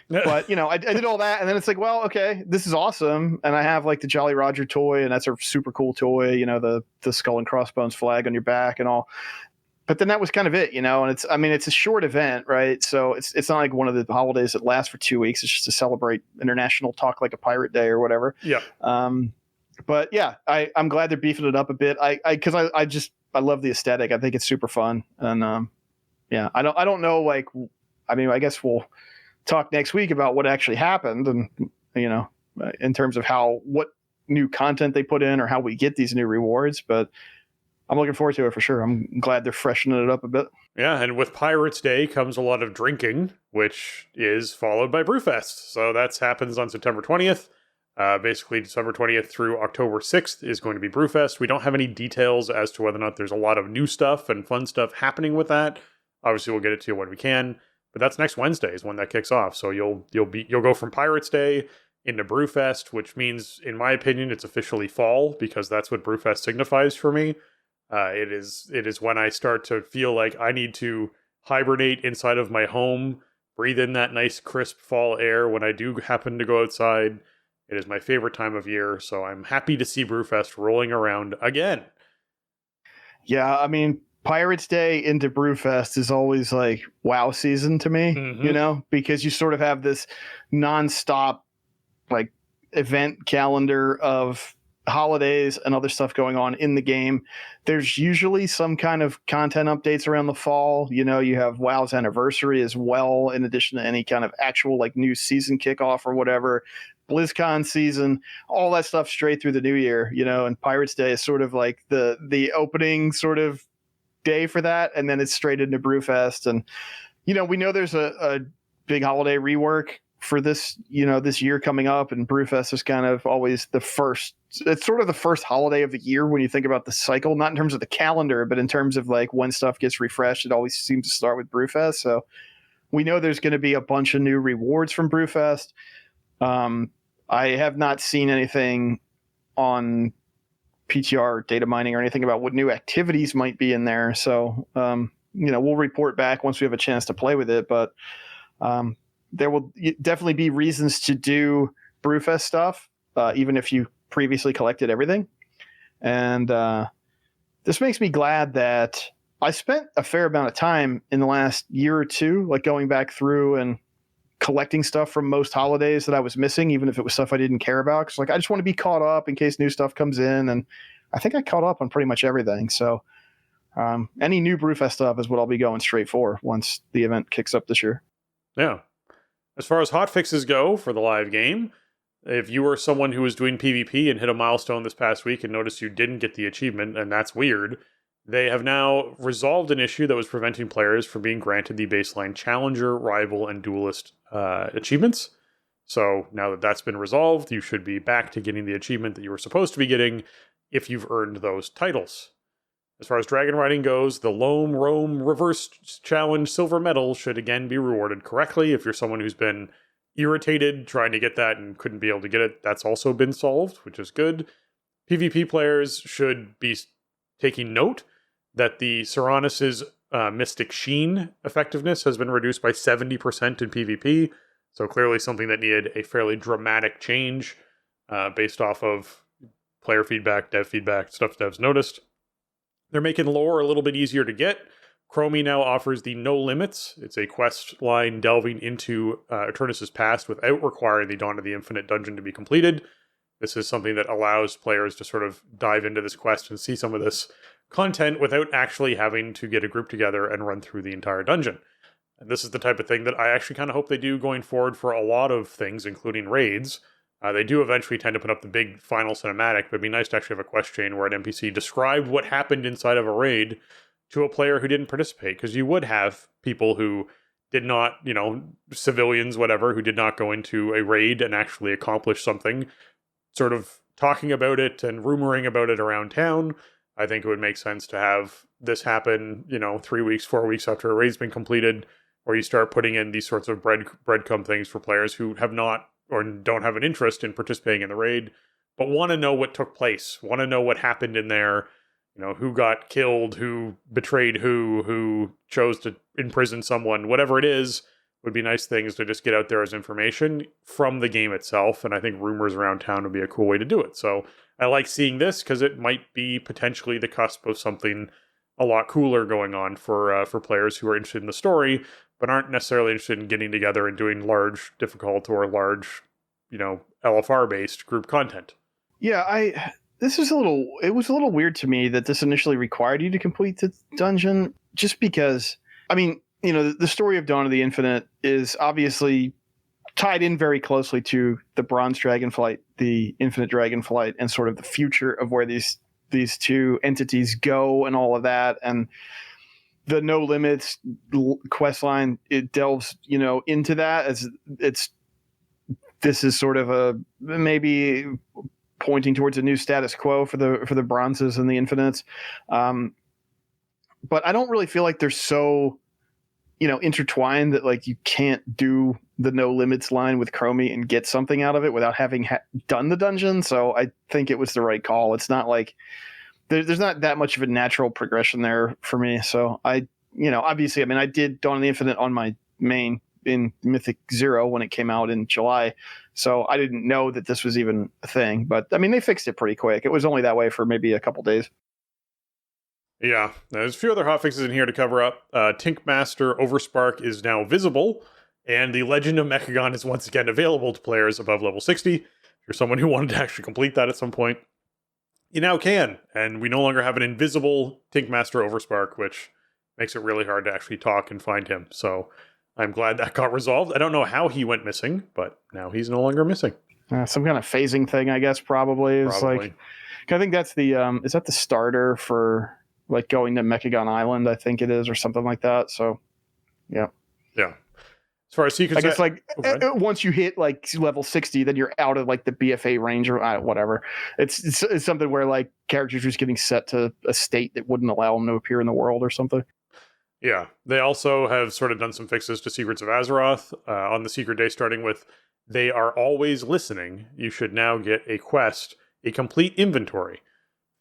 But I did all that, and then it's like, well, okay, this is awesome, and I have like the Jolly Roger toy, and that's a super cool toy, the skull and crossbones flag on your back and all. But then that was kind of it, and it's a short event, right? So it's not like one of the holidays that lasts for 2 weeks. It's just to celebrate International Talk Like a Pirate Day or whatever. Yeah. But yeah, I'm glad they're beefing it up a bit. Because I love the aesthetic. I think it's super fun, and I don't know, like, I guess we'll talk next week about what actually happened, and in terms of what new content they put in or how we get these new rewards. But I'm looking forward to it for sure. I'm glad they're freshening it up a bit. Yeah, and with Pirates Day comes a lot of drinking, which is followed by Brewfest. So that happens on September 20th. Basically, December 20th through October 6th is going to be Brewfest. We don't have any details as to whether or not there's a lot of new stuff and fun stuff happening with that. Obviously, we'll get it to you when we can. But that's next Wednesday is when that kicks off. So you'll go from Pirates Day into Brewfest, which means, in my opinion, it's officially fall, because that's what Brewfest signifies for me. It is when I start to feel like I need to hibernate inside of my home, breathe in that nice crisp fall air when I do happen to go outside. It is my favorite time of year, so I'm happy to see Brewfest rolling around again. Yeah, I mean, Pirates Day into Brewfest is always like WoW season to me, because you sort of have this nonstop like event calendar of holidays and other stuff going on in the game. There's usually some kind of content updates around the fall. You have WoW's anniversary as well, in addition to any kind of actual like new season kickoff or whatever. BlizzCon season, all that stuff straight through the new year, and Pirates Day is sort of like the opening sort of day for that, and then it's straight into Brewfest. And we know there's a big holiday rework for this this year coming up, and Brewfest is kind of always it's sort of the first holiday of the year when you think about the cycle, not in terms of the calendar, but in terms of like when stuff gets refreshed. It always seems to start with Brewfest, so we know there's going to be a bunch of new rewards from Brewfest. I have not seen anything on PTR data mining or anything about what new activities might be in there. So, we'll report back once we have a chance to play with it, but there will definitely be reasons to do Brewfest stuff, even if you previously collected everything. And this makes me glad that I spent a fair amount of time in the last year or two, like going back through and collecting stuff from most holidays that I was missing, even if it was stuff I didn't care about. Cause like, I just want to be caught up in case new stuff comes in. And I think I caught up on pretty much everything. So any new Brewfest stuff is what I'll be going straight for once the event kicks up this year. Yeah. As far as hotfixes go for the live game, if you were someone who was doing PvP and hit a milestone this past week and noticed you didn't get the achievement, and that's weird, they have now resolved an issue that was preventing players from being granted the baseline Challenger, Rival, and Duelist achievements. So now that that's been resolved, you should be back to getting the achievement that you were supposed to be getting if you've earned those titles. As far as dragon riding goes, the Loam Roam Reverse Challenge Silver Medal should again be rewarded correctly. If you're someone who's been irritated trying to get that and couldn't be able to get it, that's also been solved, which is good. PvP players should be taking note that the Seranus' Mystic Sheen effectiveness has been reduced by 70% in PvP, so clearly something that needed a fairly dramatic change based off of player feedback, dev feedback, stuff devs noticed. They're making lore a little bit easier to get. Chromie now offers the No Limits. It's a quest line delving into Eternus' past without requiring the Dawn of the Infinite dungeon to be completed. This is something that allows players to sort of dive into this quest and see some of this content without actually having to get a group together and run through the entire dungeon. And this is the type of thing that I actually kind of hope they do going forward for a lot of things, including raids. They do eventually tend to put up the big final cinematic, but it'd be nice to actually have a quest chain where an NPC described what happened inside of a raid to a player who didn't participate, because you would have people who did not, civilians, whatever, who did not go into a raid and actually accomplish something, sort of talking about it and rumoring about it around town. I think it would make sense to have this happen, 3 weeks, 4 weeks after a raid's been completed, where you start putting in these sorts of breadcrumb things for players who have not or don't have an interest in participating in the raid, but want to know what took place, want to know what happened in there, who got killed, who betrayed who chose to imprison someone, whatever it is, would be nice things to just get out there as information from the game itself. And I think rumors around town would be a cool way to do it. So I like seeing this because it might be potentially the cusp of something a lot cooler going on for players who are interested in the story, but aren't necessarily interested in getting together and doing large, difficult, or large, LFR-based group content. Yeah, it was a little weird to me that this initially required you to complete the dungeon, just because, the story of Dawn of the Infinite is obviously tied in very closely to the Bronze Dragonflight, the Infinite Dragonflight, and sort of the future of where these two entities go and all of that. And the No Limits quest line, it delves, into that as this is sort of a maybe pointing towards a new status quo for the Bronzes and the Infinites. But I don't really feel like they're so, intertwined that like you can't do the No Limits line with Chromie and get something out of it without having done the dungeon. So I think it was the right call. It's not like there's not that much of a natural progression there for me. So obviously, I did Dawn of the Infinite on my main in Mythic 0 when it came out in July. So I didn't know that this was even a thing, but they fixed it pretty quick. It was only that way for maybe a couple days. Yeah, there's a few other hotfixes in here to cover up. Tinkmaster Overspark is now visible, and the Legend of Mechagon is once again available to players above level 60. If you're someone who wanted to actually complete that at some point, you now can, and we no longer have an invisible Tinkmaster Overspark, which makes it really hard to actually talk and find him. So I'm glad that got resolved. I don't know how he went missing, but now he's no longer missing. Some kind of phasing thing, I guess, probably. Like, I think that's the, is that the starter for like going to Mechagon Island, I think it is, or something like that. So, yeah. Yeah. As far as secrets, I guess once you hit like level 60, then you're out of like the BFA range or whatever. It's something where like characters are just getting set to a state that wouldn't allow them to appear in the world or something. Yeah. They also have sort of done some fixes to Secrets of Azeroth on the secret day, starting with They Are Always Listening. You should now get a quest, a complete inventory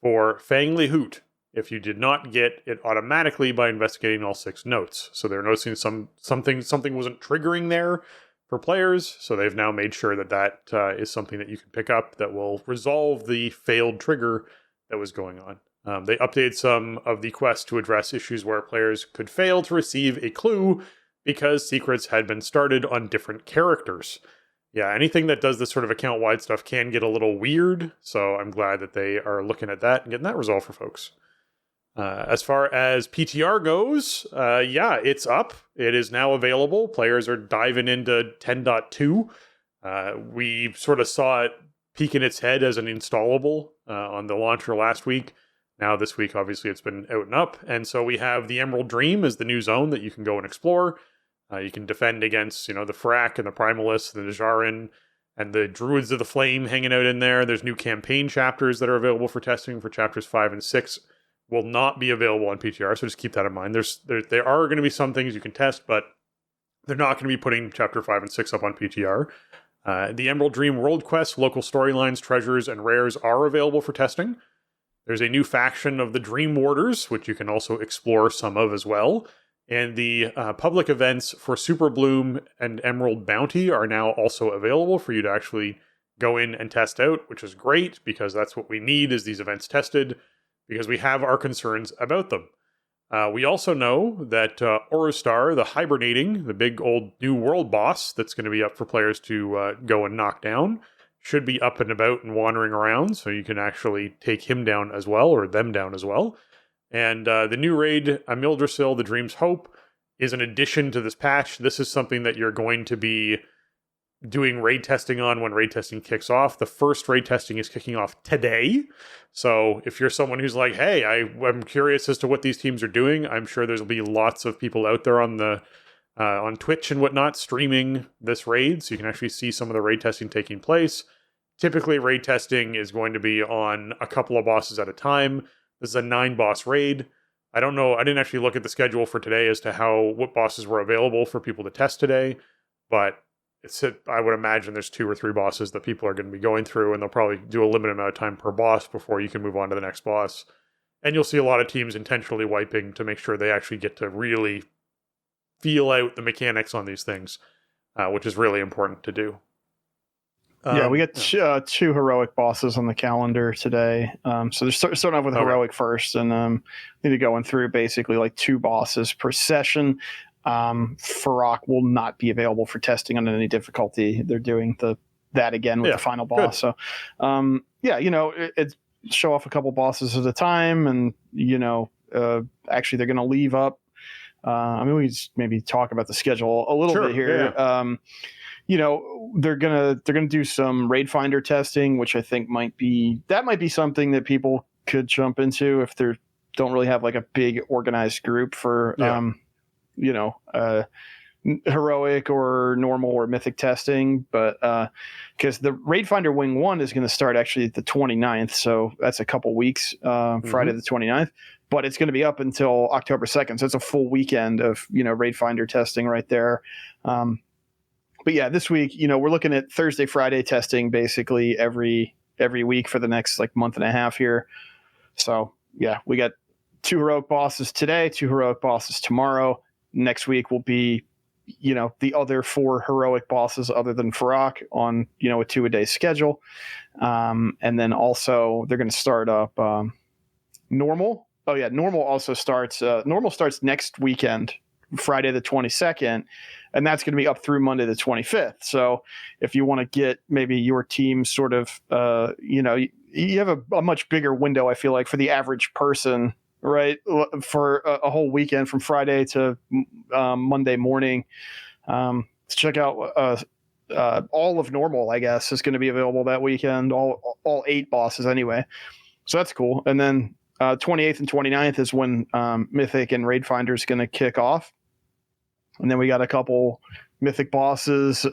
for Fang Li Hoot, if you did not get it automatically by investigating all 6 notes. So they're noticing something wasn't triggering there for players, so they've now made sure that is something that you can pick up that will resolve the failed trigger that was going on. They updated some of the quests to address issues where players could fail to receive a clue because secrets had been started on different characters. Yeah, anything that does this sort of account-wide stuff can get a little weird, so I'm glad that they are looking at that and getting that resolved for folks. As far as PTR goes, yeah, it's up. It is now available. Players are diving into 10.2. We sort of saw it peeking its head as an installable on the launcher last week. Now this week, obviously, it's been out and up. And so we have the Emerald Dream as the new zone that you can go and explore. You can defend against, the Phrak and the Primalists, the Najarin, and the Druids of the Flame hanging out in there. There's new campaign chapters that are available for testing for chapters 5 and 6. Will not be available on PTR, so just keep that in mind. There are going to be some things you can test, but they're not going to be putting chapter 5 and 6 up on PTR. The Emerald Dream World Quest, local storylines, treasures, and rares are available for testing. There's a new faction of the Dream Warders, which you can also explore some of as well. And the public events for Super Bloom and Emerald Bounty are now also available for you to actually go in and test out, which is great because that's what we need is these events tested because we have our concerns about them. We also know that Orustar, the hibernating, the big old new world boss that's going to be up for players to go and knock down, should be up and about and wandering around, so you can actually take him down as well, or them down as well. And the new raid, Amildrasil, the Dream's Hope, is an addition to this patch. This is something that you're going to be doing raid testing on when raid testing kicks off. The first raid testing is kicking off today. So if you're someone who's like, hey, I'm curious as to what these teams are doing, I'm sure there'll be lots of people out there on the on Twitch and whatnot streaming this raid, so you can actually see some of the raid testing taking place. Typically, raid testing is going to be on a couple of bosses at a time. This is a 9-boss raid. I don't know. I didn't actually look at the schedule for today as to what bosses were available for people to test today, but I would imagine there's 2 or 3 bosses that people are going to be going through, and they'll probably do a limited amount of time per boss before you can move on to the next boss. And you'll see a lot of teams intentionally wiping to make sure they actually get to really feel out the mechanics on these things, which is really important to do. Yeah, we got 2 heroic bosses on the calendar today. So they're starting off with heroic first, and need to going through basically like 2 bosses per session. Farrak will not be available for testing on any difficulty. They're doing that again with the final boss. Good. So, it's show off a couple bosses at a time, and actually they're going to leave up. We just maybe talk about the schedule a little bit here. Yeah. They're gonna do some raid finder testing, which I think might be something that people could jump into if they don't really have like a big organized group for heroic or normal or mythic testing. But because the raid finder wing 1 is going to start actually the 29th, so that's a couple weeks, Friday the 29th. But it's going to be up until October 2nd, so it's a full weekend of raid finder testing right there. But yeah, this week, we're looking at Thursday, Friday testing basically every week for the next like month and a half here. So yeah, we got 2 heroic bosses today, 2 heroic bosses tomorrow. Next week will be, the other 4 heroic bosses other than Farrak on, a 2-a-day schedule. And then also they're going to start up normal. Oh yeah, normal also starts. Normal starts next weekend, Friday the 22nd. And that's going to be up through Monday the 25th. So if you want to get maybe your team sort of, you have a much bigger window, I feel like, for the average person, right? For a whole weekend from Friday to Monday morning. To check out all of normal, I guess, is going to be available that weekend, all 8 bosses anyway. So that's cool. And then 28th and 29th is when Mythic and Raid Finder is going to kick off. And then we got a couple Mythic bosses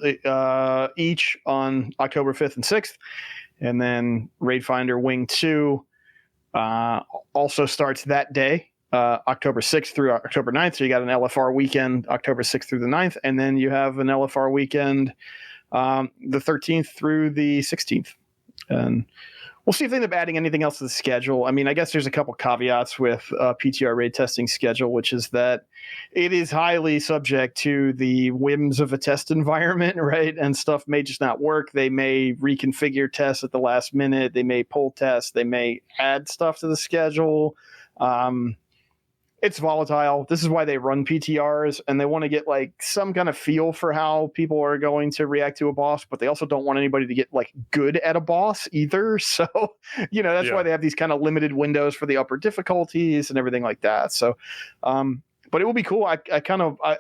each on October 5th and 6th. And then Raid Finder Wing 2 also starts that day, October 6th through October 9th. So you got an LFR weekend, October 6th through the 9th. And then you have an LFR weekend the 13th through the 16th. And We'll see if they end up adding anything else to the schedule. I mean, I guess there's a couple caveats with PTR raid testing schedule, which is that it is highly subject to the whims of a test environment, right? And stuff may just not work. They may reconfigure tests at the last minute. They may pull tests. They may add stuff to the schedule. It's volatile. This is why they run PTRs, and they want to get like some kind of feel for how people are going to react to a boss, but they also don't want anybody to get like good at a boss either. So, that's why they have these kind of limited windows for the upper difficulties and everything like that. So, but it will be cool. I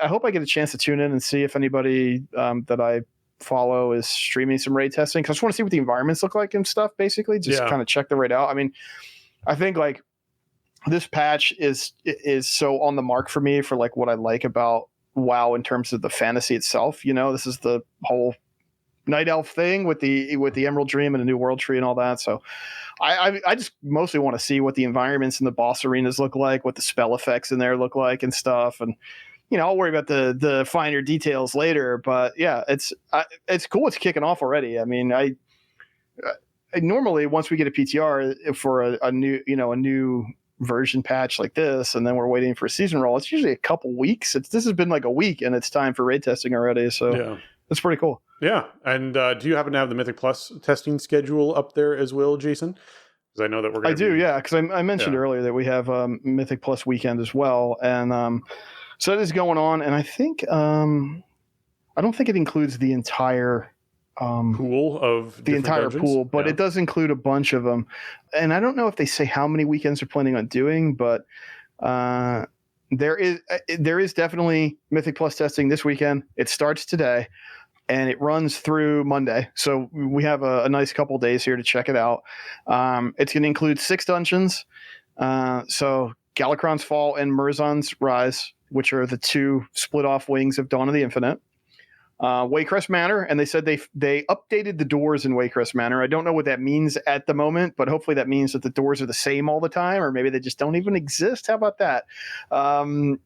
hope I get a chance to tune in and see if anybody that I follow is streaming some raid testing, because I just want to see what the environments look like and stuff, basically. Just kind of check the raid out. I mean, I think like this patch is so on the mark for me for like what I like about WoW in terms of the fantasy itself. This is the whole Night Elf thing with the Emerald Dream and a New World Tree and all that. So I just mostly want to see what the environments and the boss arenas look like, what the spell effects in there look like and stuff. And I'll worry about the finer details later. But yeah, it's cool. It's kicking off already. I mean, I normally once we get a PTR for a new version patch like this, and then we're waiting for a season roll, it's usually a couple weeks. This has been like a week, and it's time for raid testing already. So that's pretty cool. Yeah. And do you happen to have the Mythic Plus testing schedule up there as well, Jason? Because I know that we're going to because I mentioned earlier that we have Mythic Plus weekend as well, and so that is going on. And I think I don't think it includes the entire pool of the entire dungeons? pool, but it does include a bunch of them. And I don't know if they say how many weekends they're planning on doing, but there is definitely Mythic Plus testing this weekend. It starts today and it runs through Monday. So we have a nice couple days here to check it out. It's going to include 6 dungeons. So Galakron's Fall and Murzon's Rise, which are the 2 split off wings of Dawn of the Infinite. Waycrest Manor, and they said they updated the doors in Waycrest Manor. I don't know what that means at the moment, but hopefully that means that the doors are the same all the time, or maybe they just don't even exist. How about that? And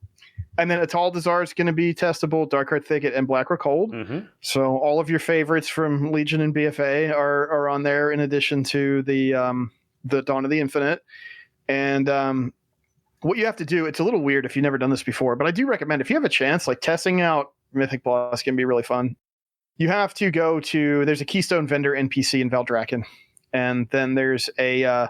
then Atal Dazar is going to be testable, Darkheart Thicket, and Blackrock Hold. Mm-hmm. So all of your favorites from Legion and BFA are on there, in addition to the Dawn of the Infinite. And what you have to do, it's a little weird if you've never done this before, but I do recommend, if you have a chance, like testing out Mythic Plus can be really fun. You have to go to, there's a Keystone Vendor NPC in Valdrakken, and then there's a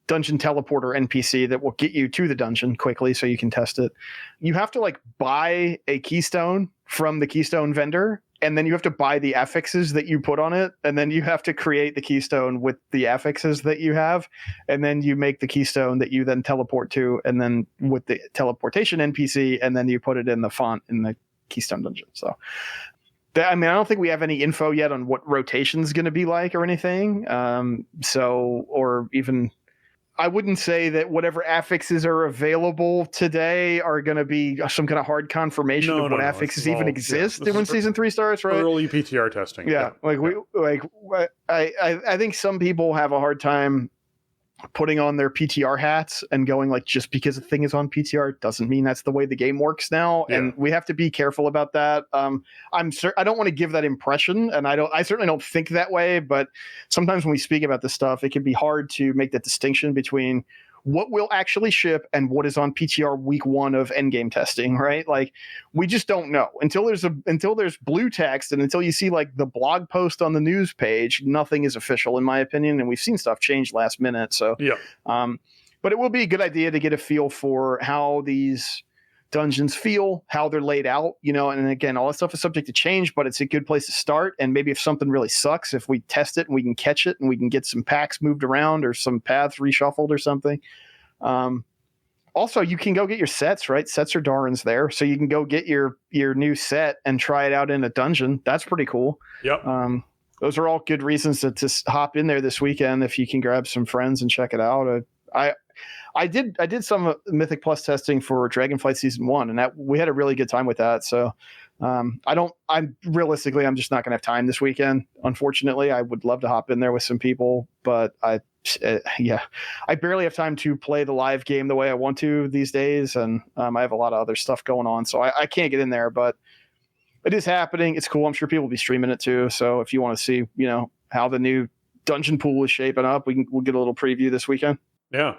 Dungeon Teleporter NPC that will get you to the dungeon quickly so you can test it. You have to like buy a Keystone from the Keystone Vendor, and then you have to buy the affixes that you put on it, and then you have to create the Keystone with the affixes that you have, and then you make the Keystone that you then teleport to, and then with the teleportation NPC, and then you put it in the font in the Keystone Dungeon. So I don't think we have any info yet on what rotation is going to be like or anything. Or even, I wouldn't say that whatever affixes are available today are going to be some kind of hard confirmation of what affixes even exist when season 3 starts, right? Early PTR testing. Yeah. I think some people have a hard time putting on their PTR hats and going like, just because a thing is on PTR doesn't mean that's the way the game works now. Yeah. And we have to be careful about that. I don't want to give that impression, and I certainly don't think that way, but sometimes when we speak about this stuff, it can be hard to make that distinction between what will actually ship and what is on PTR week 1 of endgame testing, right? Like, we just don't know until there's blue text, and until you see like the blog post on the news page, nothing is official in my opinion. And we've seen stuff change last minute. So, but it will be a good idea to get a feel for how these dungeons feel, how they're laid out, and again, all that stuff is subject to change, but it's a good place to start. And maybe if something really sucks, if we test it and we can catch it and we can get some packs moved around or some paths reshuffled or something. Also, you can go get your sets, right? Sets are Darren's there. So you can go get your new set and try it out in a dungeon. That's pretty cool. Yep. Those are all good reasons to hop in there this weekend if you can grab some friends and check it out. I did some Mythic Plus testing for Dragonflight Season 1, and we had a really good time with that. So I'm just not going to have time this weekend. Unfortunately, I would love to hop in there with some people, but I barely have time to play the live game the way I want to these days. And I have a lot of other stuff going on, so I can't get in there, but it is happening. It's cool. I'm sure people will be streaming it too. So if you want to see, how the new dungeon pool is shaping up. We'll get a little preview this weekend. Yeah.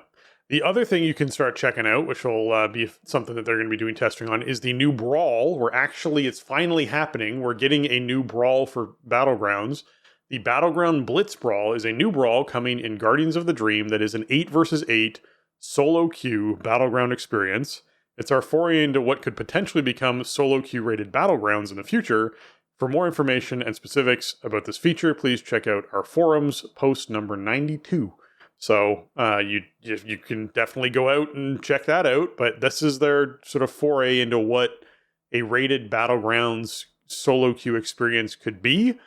The other thing you can start checking out, which will be something that they're going to be doing testing on, is the new Brawl, where actually it's finally happening. We're getting a new Brawl for Battlegrounds. The Battleground Blitz Brawl is a new Brawl coming in Guardians of the Dream that is an 8 versus 8 solo queue Battleground experience. It's our foray into what could potentially become solo queue rated Battlegrounds in the future. For more information and specifics about this feature, please check out our forums, post number 92. So you can definitely go out and check that out, but this is their sort of foray into what a rated Battlegrounds solo queue experience could be.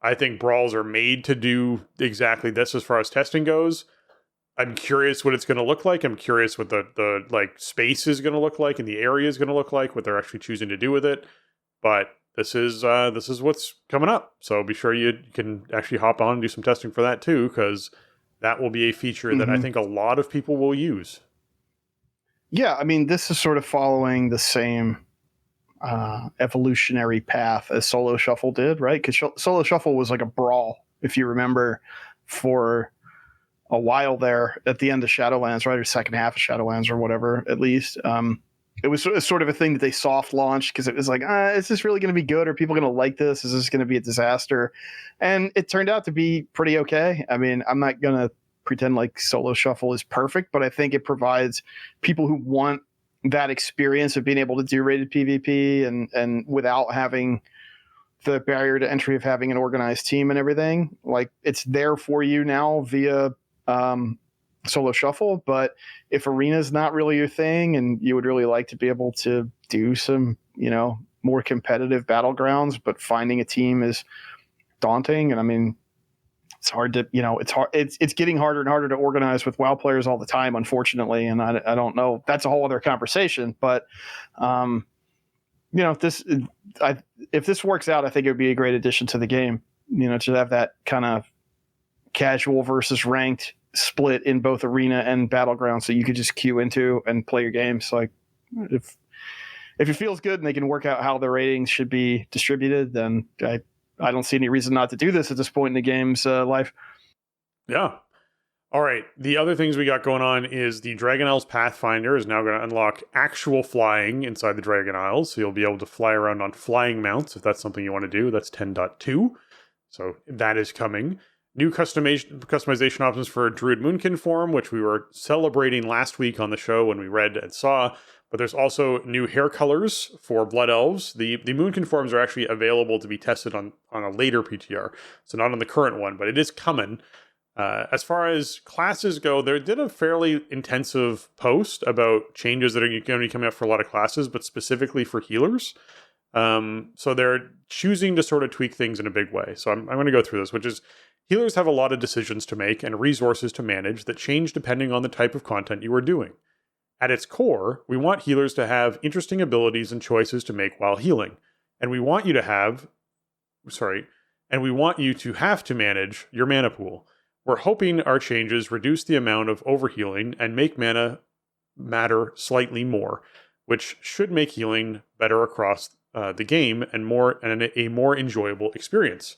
I think Brawls are made to do exactly this as far as testing goes. I'm curious what it's going to look like. I'm curious what the like space is going to look like and the area is going to look like, what they're actually choosing to do with it. But this is what's coming up. So be sure you can actually hop on and do some testing for that too, because that will be a feature that I think a lot of people will use. Yeah, I mean, this is sort of following the same evolutionary path as Solo Shuffle did, right? Because Solo Shuffle was like a brawl, if you remember, for a while there at the end of Shadowlands, right? Or second half of Shadowlands or whatever, at least. It was sort of a thing that they soft launched because it was like, is this really going to be good? Are people going to like this? Is this going to be a disaster? And it turned out to be pretty okay. I mean, I'm not going to pretend like Solo Shuffle is perfect, but I think it provides people who want that experience of being able to do rated PvP and without having the barrier to entry of having an organized team and everything. Like, it's there for you now via Solo Shuffle. But if Arena's not really your thing and you would really like to be able to do some, more competitive Battlegrounds, but finding a team is daunting. And I mean, it's hard to, it's getting harder and harder to organize with WoW players all the time, unfortunately. And I don't know, that's a whole other conversation, but, if this works out, I think it would be a great addition to the game, to have that kind of casual versus ranked split in both Arena and Battlegrounds, so you could just queue into and play your games. Like, if it feels good and they can work out how the ratings should be distributed, then I don't see any reason not to do this at this point in the game's life. Yeah. All right. The other things we got going on is the Dragon Isles Pathfinder is now going to unlock actual flying inside the Dragon Isles. So you'll be able to fly around on flying mounts if that's something you want to do. That's 10.2. So that is coming. New customization options for Druid Moonkin form, which we were celebrating last week on the show when we read and saw. But there's also new hair colors for Blood Elves. The Moonkin forms are actually available to be tested on a later PTR. So not on the current one, but it is coming. As far as classes go, they did a fairly intensive post about changes that are going to be coming up for a lot of classes, but specifically for healers. So they're choosing to sort of tweak things in a big way. So I'm going to go through this, which is healers have a lot of decisions to make and resources to manage that change depending on the type of content you are doing. At its core, we want healers to have interesting abilities and choices to make while healing. And we want you to have to manage your mana pool. We're hoping our changes reduce the amount of overhealing and make mana matter slightly more, which should make healing better across the game and a more enjoyable experience.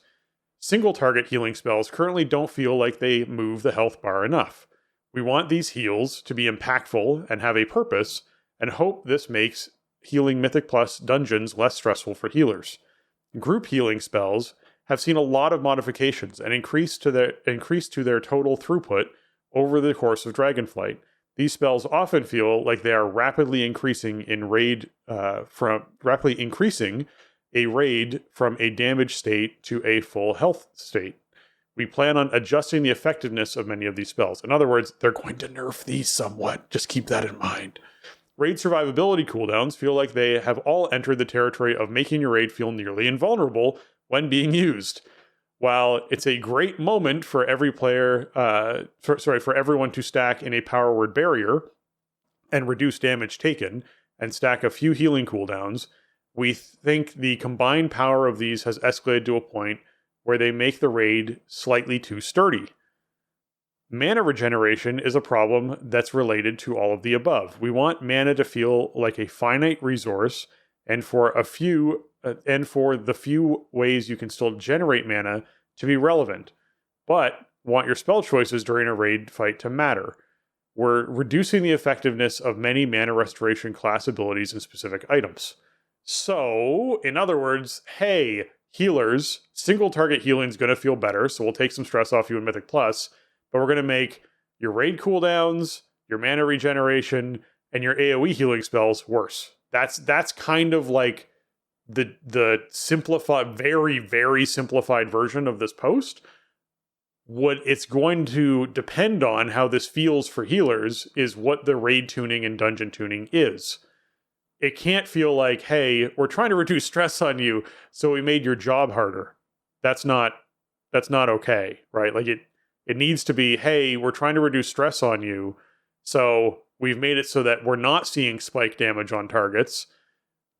Single target healing spells currently don't feel like they move the health bar enough. We want these heals to be impactful and have a purpose, and hope this makes healing Mythic Plus dungeons less stressful for healers. Group healing spells have seen a lot of modifications and increase to their total throughput over the course of Dragonflight. These spells often feel like they are rapidly increasing a raid from a damaged state to a full health state. We plan on adjusting the effectiveness of many of these spells. In other words, they're going to nerf these somewhat. Just keep that in mind. Raid survivability cooldowns feel like they have all entered the territory of making your raid feel nearly invulnerable when being used. While it's a great moment for every player, for everyone to stack in a power word barrier and reduce damage taken and stack a few healing cooldowns, we think the combined power of these has escalated to a point where they make the raid slightly too sturdy. Mana regeneration is a problem that's related to all of the above. We want mana to feel like a finite resource, and for the few ways you can still generate mana to be relevant. But want your spell choices during a raid fight to matter. We're reducing the effectiveness of many mana restoration class abilities and specific items. So, in other words, hey, healers, single target healing is going to feel better, so we'll take some stress off you in Mythic Plus, but we're going to make your raid cooldowns, your mana regeneration, and your AoE healing spells worse. That's kind of like the simplified, very, very simplified version of this post. What it's going to depend on how this feels for healers is what the raid tuning and dungeon tuning is. It can't feel like, hey, we're trying to reduce stress on you, so we made your job harder. That's not okay, right? Like it needs to be, hey, we're trying to reduce stress on you, so we've made it so that we're not seeing spike damage on targets.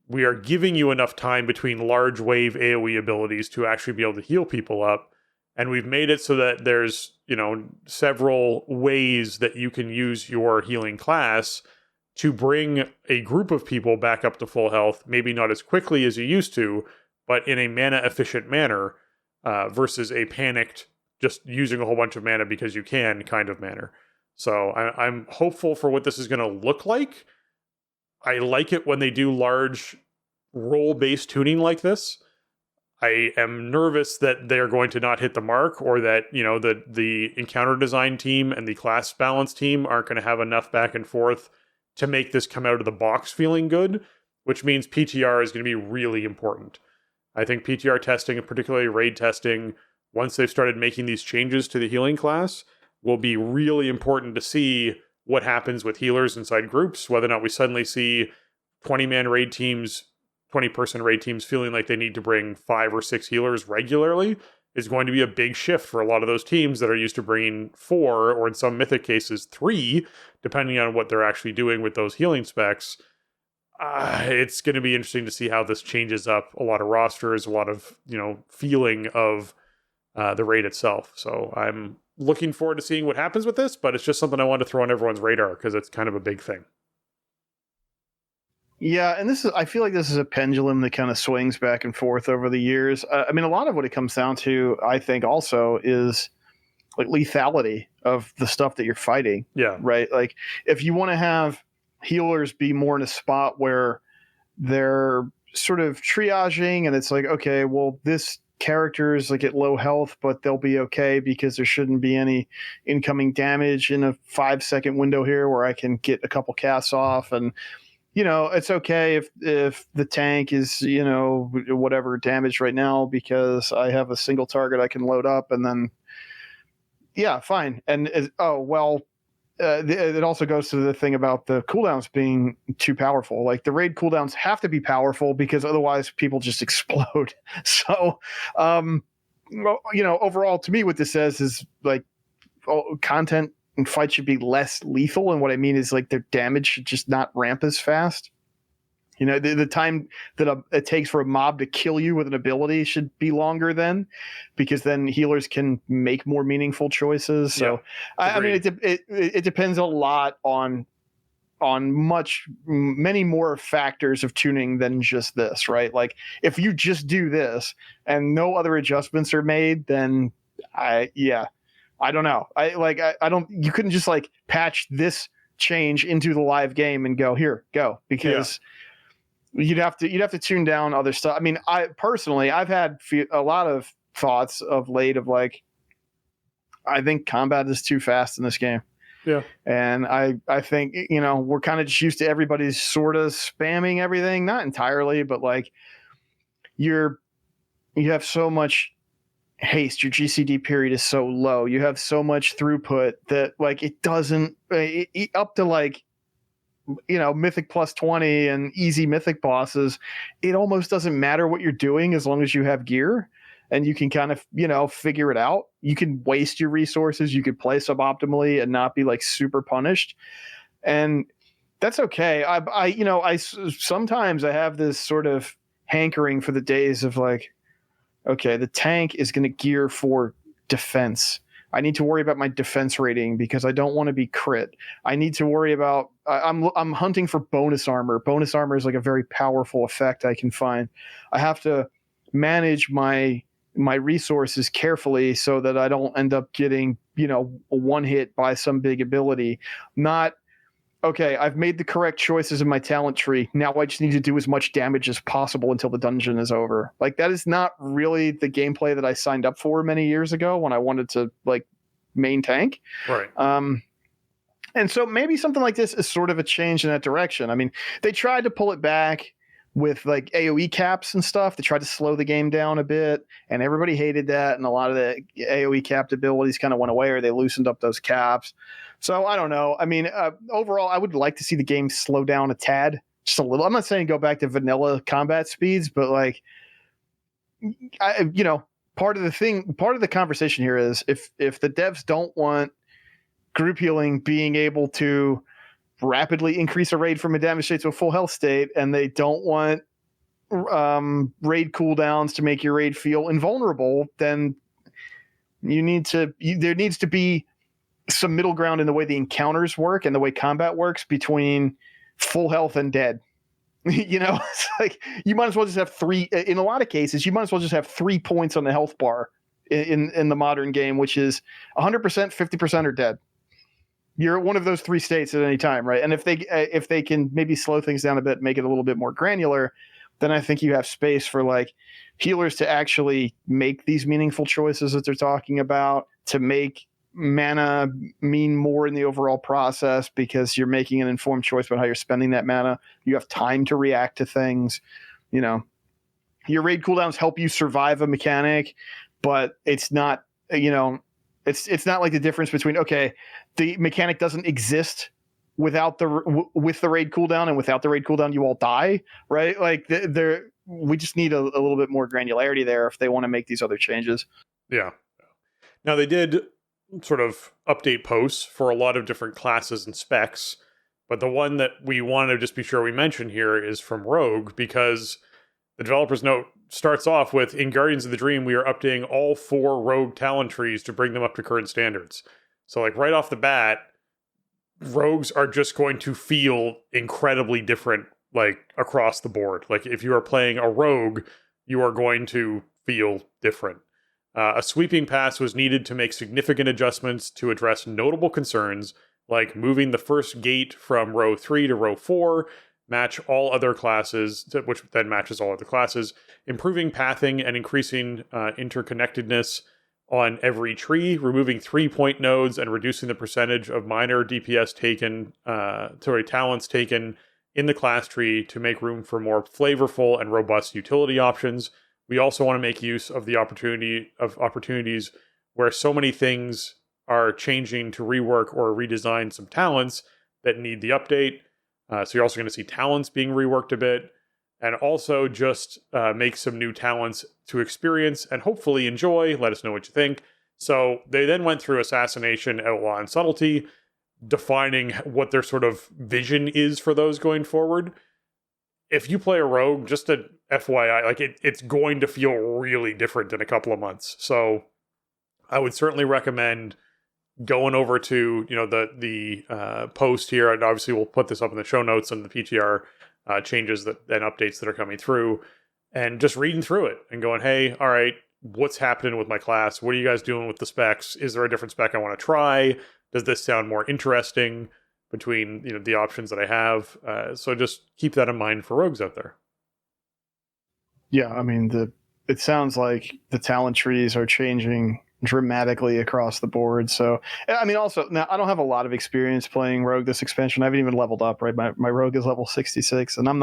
We are giving you enough time between large wave AoE abilities to actually be able to heal people up. And we've made it so that there's, several ways that you can use your healing class to bring a group of people back up to full health, maybe not as quickly as you used to, but in a mana efficient manner, versus a panicked, just using a whole bunch of mana because you can kind of manner. So I'm hopeful for what this is going to look like. I like it when they do large role-based tuning like this. I am nervous that they're going to not hit the mark, or that, the encounter design team and the class balance team aren't going to have enough back and forth to make this come out of the box feeling good, which means PTR is going to be really important. I think PTR testing, and particularly raid testing, once they've started making these changes to the healing class, will be really important to see what happens with healers inside groups, whether or not we suddenly see 20-man raid teams, 20-person raid teams feeling like they need to bring 5 or 6 healers regularly is going to be a big shift for a lot of those teams that are used to bringing 4, or in some mythic cases 3, depending on what they're actually doing with those healing specs. It's going to be interesting to see how this changes up a lot of rosters, a lot of, feeling of the raid itself. So I'm looking forward to seeing what happens with this, but it's just something I wanted to throw on everyone's radar because it's kind of a big thing. Yeah, and I feel like this is a pendulum that kind of swings back and forth over the years. A lot of what it comes down to, I think, also is like lethality of the stuff that you're fighting. Yeah. Right? Like, if you want to have healers be more in a spot where they're sort of triaging, and it's like, okay, well, this character is like at low health, but they'll be okay because there shouldn't be any incoming damage in a 5-second window here where I can get a couple casts off, and it's okay if the tank is, whatever damage right now because I have a single target I can load up, and then, yeah, fine. And, it also goes to the thing about the cooldowns being too powerful. Like, the raid cooldowns have to be powerful because otherwise people just explode. So, overall, to me, what this says is, like, content and fights should be less lethal, and what I mean is, like, their damage should just not ramp as fast. The time that it takes for a mob to kill you with an ability should be longer then, because then healers can make more meaningful choices. So, yeah, it depends a lot on many more factors of tuning than just this, right? Like, if you just do this and no other adjustments are made, then I don't know. You couldn't just like patch this change into the live game and go, here, go, because you'd have to tune down other stuff. I mean, I've had a lot of thoughts of late of like, I think combat is too fast in this game. Yeah. And I think, we're kind of just used to everybody's sort of spamming everything, not entirely, but like you have so much haste, your GCD period is so low, you have so much throughput that like it doesn't up to like Mythic plus 20 and easy Mythic bosses, it almost doesn't matter what you're doing as long as you have gear and you can kind of figure it out. You can waste your resources, you could play suboptimally and not be like super punished, and that's okay. I sometimes I have this sort of hankering for the days of like, okay, the tank is going to gear for defense. I need to worry about my defense rating because I don't want to be crit. I need to worry about I'm hunting for bonus armor. Bonus armor is like a very powerful effect I can find. I have to manage my my resources carefully so that I don't end up getting, one hit by some big ability. Not, okay, I've made the correct choices in my talent tree. Now I just need to do as much damage as possible until the dungeon is over. Like, that is not really the gameplay that I signed up for many years ago when I wanted to, like, main tank. Right. And so maybe something like this is sort of a change in that direction. I mean, they tried to pull it back with like AoE caps and stuff. They tried to slow the game down a bit, and everybody hated that. And a lot of the AoE capped abilities kind of went away, or they loosened up those caps. So I don't know. I mean, overall, I would like to see the game slow down a tad, just a little. I'm not saying go back to vanilla combat speeds, but like, part of the conversation here is if the devs don't want group healing being able to rapidly increase a raid from a damage state to a full health state, and they don't want raid cooldowns to make your raid feel invulnerable, then there needs to be some middle ground in the way the encounters work and the way combat works between full health and dead. It's like you might as well just have three. In a lot of cases, you might as well just have 3 points on the health bar in the modern game, which is 100%, 50% are dead. You're at one of those three states at any time, right? And if they can maybe slow things down a bit, make it a little bit more granular, then I think you have space for like healers to actually make these meaningful choices that they're talking about, to make mana mean more in the overall process because you're making an informed choice about how you're spending that mana. You have time to react to things. Your raid cooldowns help you survive a mechanic, but it's not, it's not like the difference between, okay, the mechanic doesn't exist with the raid cooldown, and without the raid cooldown you all die, right? Like we just need a little bit more granularity there if they want to make these other changes. Yeah. Now they did sort of update posts for a lot of different classes and specs, but the one that we want to just be sure we mention here is from Rogue, because the developer's note starts off with, in Guardians of the Dream, we are updating all 4 Rogue talent trees to bring them up to current standards. So like right off the bat, rogues are just going to feel incredibly different, like across the board. Like if you are playing a rogue, you are going to feel different. A sweeping pass was needed to make significant adjustments to address notable concerns, like moving the first gate from row 3 to row 4, match all other classes, which then matches all other classes, improving pathing and increasing interconnectedness on every tree, removing 3-point nodes and reducing the percentage of minor DPS talents taken in the class tree to make room for more flavorful and robust utility options. We also want to make use of the opportunities where so many things are changing to rework or redesign some talents that need the update. So you're also going to see talents being reworked a bit, and also just make some new talents to experience and hopefully enjoy. Let us know what you think. So they then went through Assassination, Outlaw, and Subtlety, defining what their sort of vision is for those going forward. If you play a rogue, just a FYI, like it's going to feel really different in a couple of months. So I would certainly recommend going over to the post here, and obviously we'll put this up in the show notes and the PTR changes and updates that are coming through, and just reading through it and going, hey, all right, what's happening with my class? What are you guys doing with the specs? Is there a different spec I want to try? Does this sound more interesting between the options that I have? So just keep that in mind for rogues out there. Yeah, I mean, it sounds like the talent trees are changing dramatically across the board. So, I mean, also, now I don't have a lot of experience playing Rogue this expansion. I haven't even leveled up, right? My Rogue is level 66, and I'm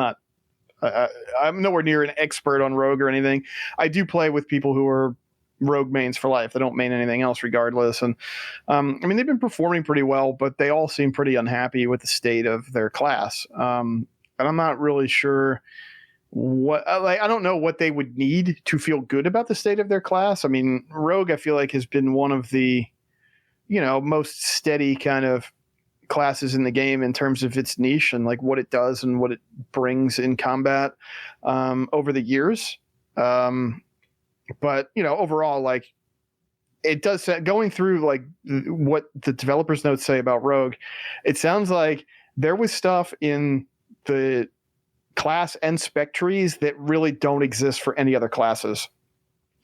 nowhere near an expert on Rogue or anything. I do play with people who are Rogue mains for life. They don't main anything else regardless. And I mean, they've been performing pretty well, but they all seem pretty unhappy with the state of their class. And I'm not really sure I don't know what they would need to feel good about the state of their class. I mean, Rogue, I feel like, has been one of the, most steady kind of classes in the game in terms of its niche and like what it does and what it brings in combat over the years. But, overall, like, it does, going through like what the developers notes say about Rogue, it sounds like there was stuff in the class and spec trees that really don't exist for any other classes.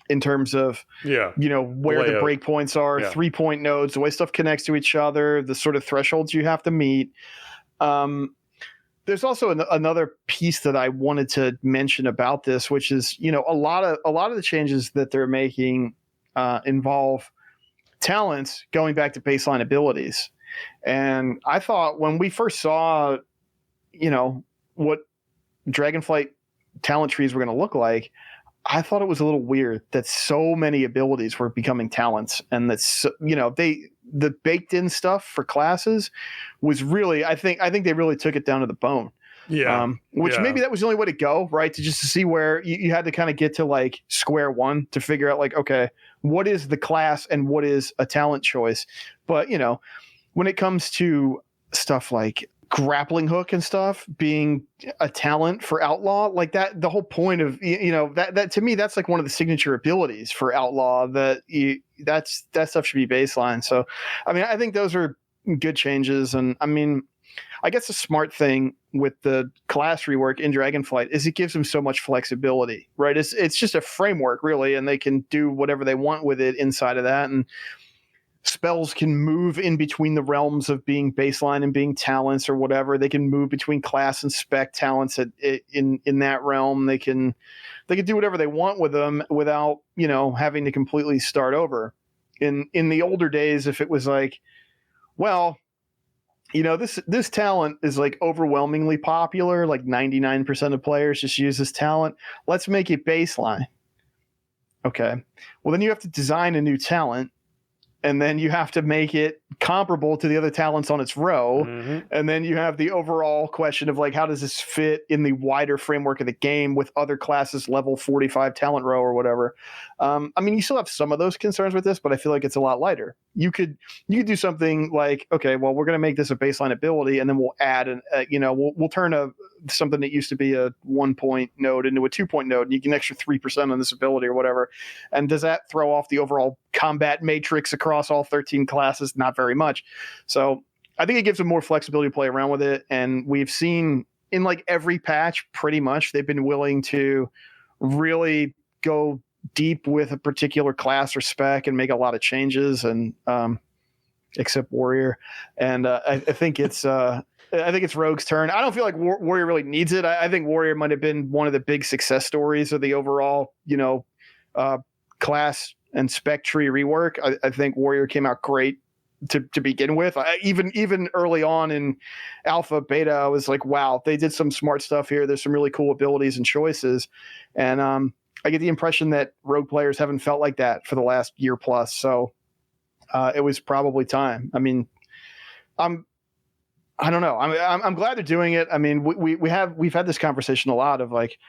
in terms of, Yeah. where the breakpoints are, 3-point nodes, the way stuff connects to each other, the sort of thresholds you have to meet. There's also another piece that I wanted to mention about this, which is, a lot of the changes that they're making involve talents going back to baseline abilities. And I thought when we first saw, what Dragonflight talent trees were going to look like, I thought it was a little weird that so many abilities were becoming talents, and that's, the baked in stuff for classes was really, I think they really took it down to the bone. Yeah. Maybe that was the only way to go, right? To see where you had to kind of get to like square one to figure out like, okay, what is the class and what is a talent choice? But, when it comes to stuff like grappling hook and stuff being a talent for outlaw, like that, the whole point of, that to me, that's like one of the signature abilities for outlaw, that stuff should be baseline. So, I mean, I think those are good changes. And I mean, I guess the smart thing with the class rework in Dragonflight is it gives them so much flexibility, right? It's just a framework really, and they can do whatever they want with it inside of that. And spells can move in between the realms of being baseline and being talents or whatever. They can move between class and spec talents in that realm. They can do whatever they want with them without, having to completely start over. In the older days, if it was like, well, this talent is like overwhelmingly popular, like 99% of players just use this talent. Let's make it baseline. Okay. Well, then you have to design a new talent, and then you have to make it comparable to the other talents on its row. Mm-hmm. And then you have the overall question of like, how does this fit in the wider framework of the game with other classes level 45 talent row or whatever? I mean, you still have some of those concerns with this, but I feel like it's a lot lighter. You could do something like, okay, well, we're going to make this a baseline ability, and then we'll add we'll turn something that used to be a 1-point node into a 2-point node, and you get an extra 3% on this ability or whatever. And does that throw off the overall combat matrix across all 13 classes? Not very much. So I think it gives them more flexibility to play around with it. And we've seen in like every patch, pretty much, they've been willing to really go deep with a particular class or spec and make a lot of changes, and except Warrior. And I think it's Rogue's turn. I don't feel like Warrior really needs it. I think Warrior might have been one of the big success stories of the overall, class and spec tree rework. I think Warrior came out great to begin with. Even early on in alpha, beta, I was like, wow, they did some smart stuff here. There's some really cool abilities and choices. And I get the impression that Rogue players haven't felt like that for the last year plus. So it was probably time. I mean, I don't know. I'm glad they're doing it. I mean, we've had this conversation a lot of like,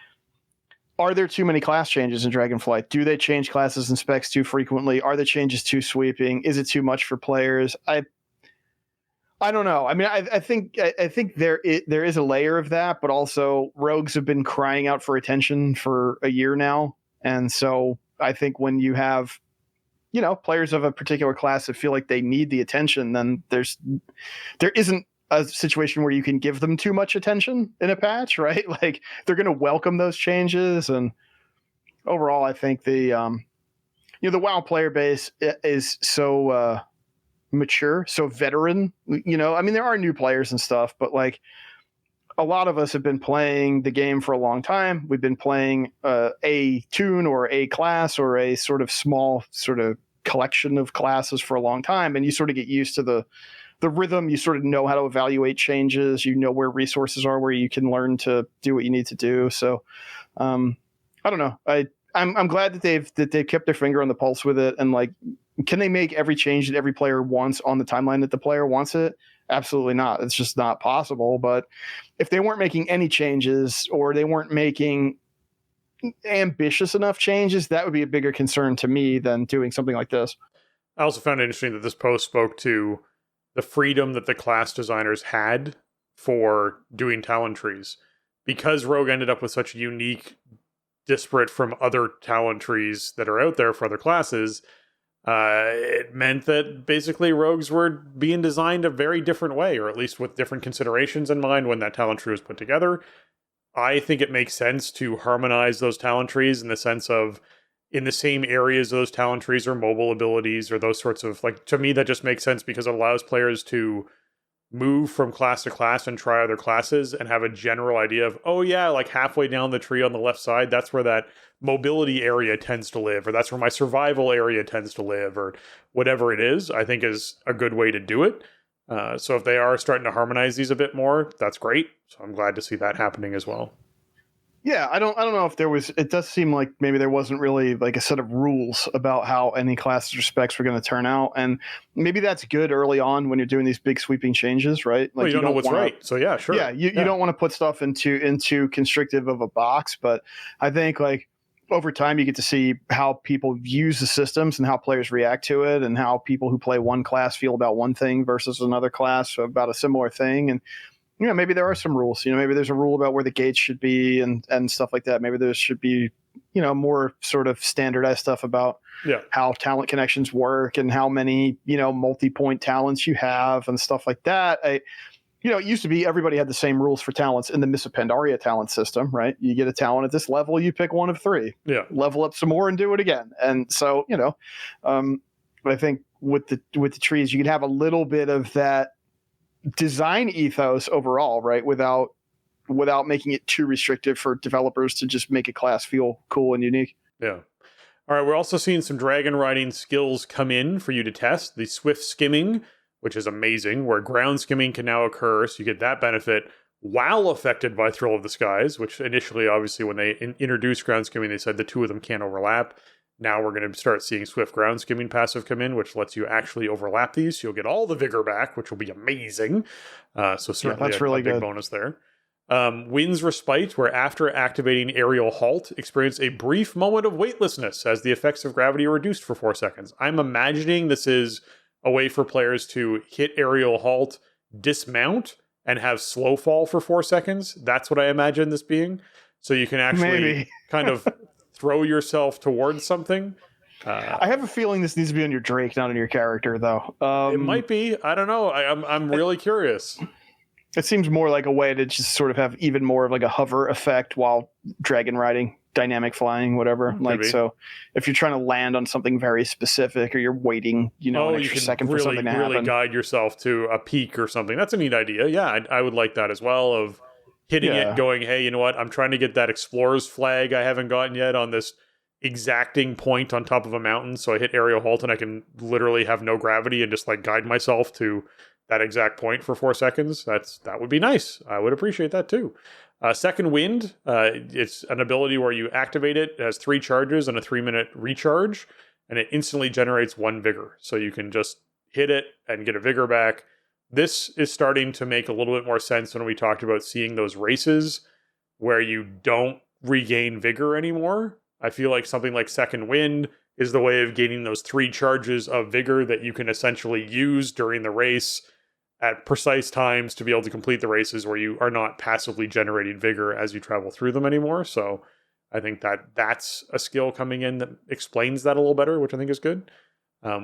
are there too many class changes in Dragonflight? Do they change classes and specs too frequently? Are the changes too sweeping? Is it too much for players? I don't know. I mean, I think there is a layer of that, but also rogues have been crying out for attention for a year now, and so I think when you have, players of a particular class that feel like they need the attention, then there isn't a situation where you can give them too much attention in a patch, right? Like they're going to welcome those changes, and overall, I think the WoW player base is so mature, so veteran. I mean, there are new players and stuff, but like a lot of us have been playing the game for a long time. We've been playing a tune or a class or a sort of small sort of collection of classes for a long time, and you sort of get used to the rhythm. You sort of know how to evaluate changes. You know where resources are, where you can learn to do what you need to do. So I don't know. I'm glad that they've kept their finger on the pulse with it, and like, can they make every change that every player wants on the timeline that the player wants it? Absolutely not. It's just not possible. But if they weren't making any changes, or they weren't making ambitious enough changes, that would be a bigger concern to me than doing something like this. I also found it interesting that this post spoke to the freedom that the class designers had for doing talent trees. Because Rogue ended up with such a unique, disparate from other talent trees that are out there for other classes, it meant that basically rogues were being designed a very different way, or at least with different considerations in mind when that talent tree was put together. I think it makes sense to harmonize those talent trees in the sense of in the same areas of those talent trees or mobile abilities or those sorts of, like, to me, that just makes sense because it allows players to move from class to class and try other classes and have a general idea of, oh yeah, like halfway down the tree on the left side, that's where that mobility area tends to live, or that's where my survival area tends to live, or whatever it is, I think is a good way to do it. So if they are starting to harmonize these a bit more, that's great. So I'm glad to see that happening as well. Yeah, I don't know if there was. It does seem like maybe there wasn't really like a set of rules about how any classes or specs were going to turn out, and maybe that's good early on when you're doing these big sweeping changes, right? Like well, you don't know what's right, so yeah, sure. Yeah, you don't want to put stuff into constrictive of a box, but I think like over time you get to see how people use the systems and how players react to it, and how people who play one class feel about one thing versus another class about a similar thing, and maybe there are some rules. Maybe there's a rule about where the gates should be and stuff like that. Maybe there should be, more sort of standardized stuff about how talent connections work and how many, multi-point talents you have and stuff like that. It used to be everybody had the same rules for talents in the Miss Pandaria talent system, right? You get a talent at this level, you pick one of three. Yeah. Level up some more and do it again. And so, I think with the trees, you can have a little bit of that design ethos overall, right? Without making it too restrictive for developers to just make a class feel cool and unique. Yeah. All right. We're also seeing some dragon riding skills come in for you to test. The swift skimming, which is amazing, where ground skimming can now occur. So you get that benefit while affected by Thrill of the Skies, which initially, obviously, when they introduced ground skimming, they said the two of them can't overlap. Now we're going to start seeing Swift Ground Skimming passive come in, which lets you actually overlap these. So you'll get all the vigor back, which will be amazing. So certainly that's really a big bonus there. Wind's Respite, where after activating Aerial Halt, experience a brief moment of weightlessness as the effects of gravity are reduced for 4 seconds. I'm imagining this is a way for players to hit Aerial Halt, dismount, and have slow fall for 4 seconds. That's what I imagine this being. So you can actually kind of throw yourself towards something. I have a feeling this needs to be on your Drake, not on your character, though. It might be. I don't know. I'm really curious. It seems more like a way to just sort of have even more of like a hover effect while dragon riding, dynamic flying, whatever. Like, so if you're trying to land on something very specific, or you're waiting, an extra second for something to happen. Really guide yourself to a peak or something. That's a neat idea. Yeah, I would like that as well. Of hitting it, going, hey, you know what? I'm trying to get that explorer's flag I haven't gotten yet on this exacting point on top of a mountain. So I hit Aerial Halt and I can literally have no gravity and just like guide myself to that exact point for 4 seconds. That would be nice. I would appreciate that too. Second Wind, it's an ability where you activate it. It has 3 charges and a 3-minute recharge, and it instantly generates 1 vigor. So you can just hit it and get a vigor back. This is starting to make a little bit more sense when we talked about seeing those races where you don't regain vigor anymore. I feel like something like Second Wind is the way of gaining those 3 charges of vigor that you can essentially use during the race at precise times to be able to complete the races where you are not passively generating vigor as you travel through them anymore. So I think that's a skill coming in that explains that a little better, which I think is good.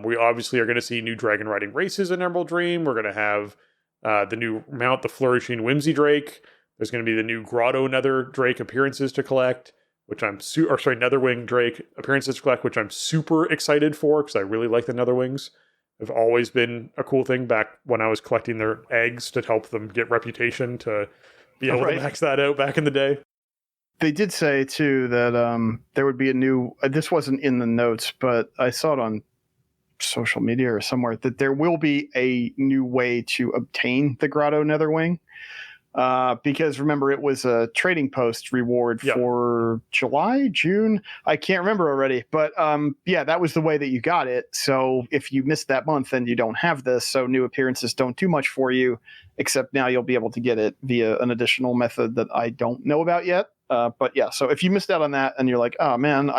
We obviously are going to see new dragon riding races in Emerald Dream. We're going to have the new mount, the Flourishing Whimsy Drake. There's going to be the new Grotto Nether Drake appearances to collect, which I'm Netherwing Drake appearances to collect, which I'm super excited for because I really like the Netherwings. They've always been a cool thing back when I was collecting their eggs to help them get reputation to be able to max that out back in the day. They did say too that there would be a new. This wasn't in the notes, but I saw it on social media or somewhere that there will be a new way to obtain the Grotto Netherwing. Because remember, it was a trading post reward for July, June. I can't remember already, but that was the way that you got it. So if you missed that month, then you don't have this. So new appearances don't do much for you, except now you'll be able to get it via an additional method that I don't know about yet. But yeah, so if you missed out on that and you're like, oh man,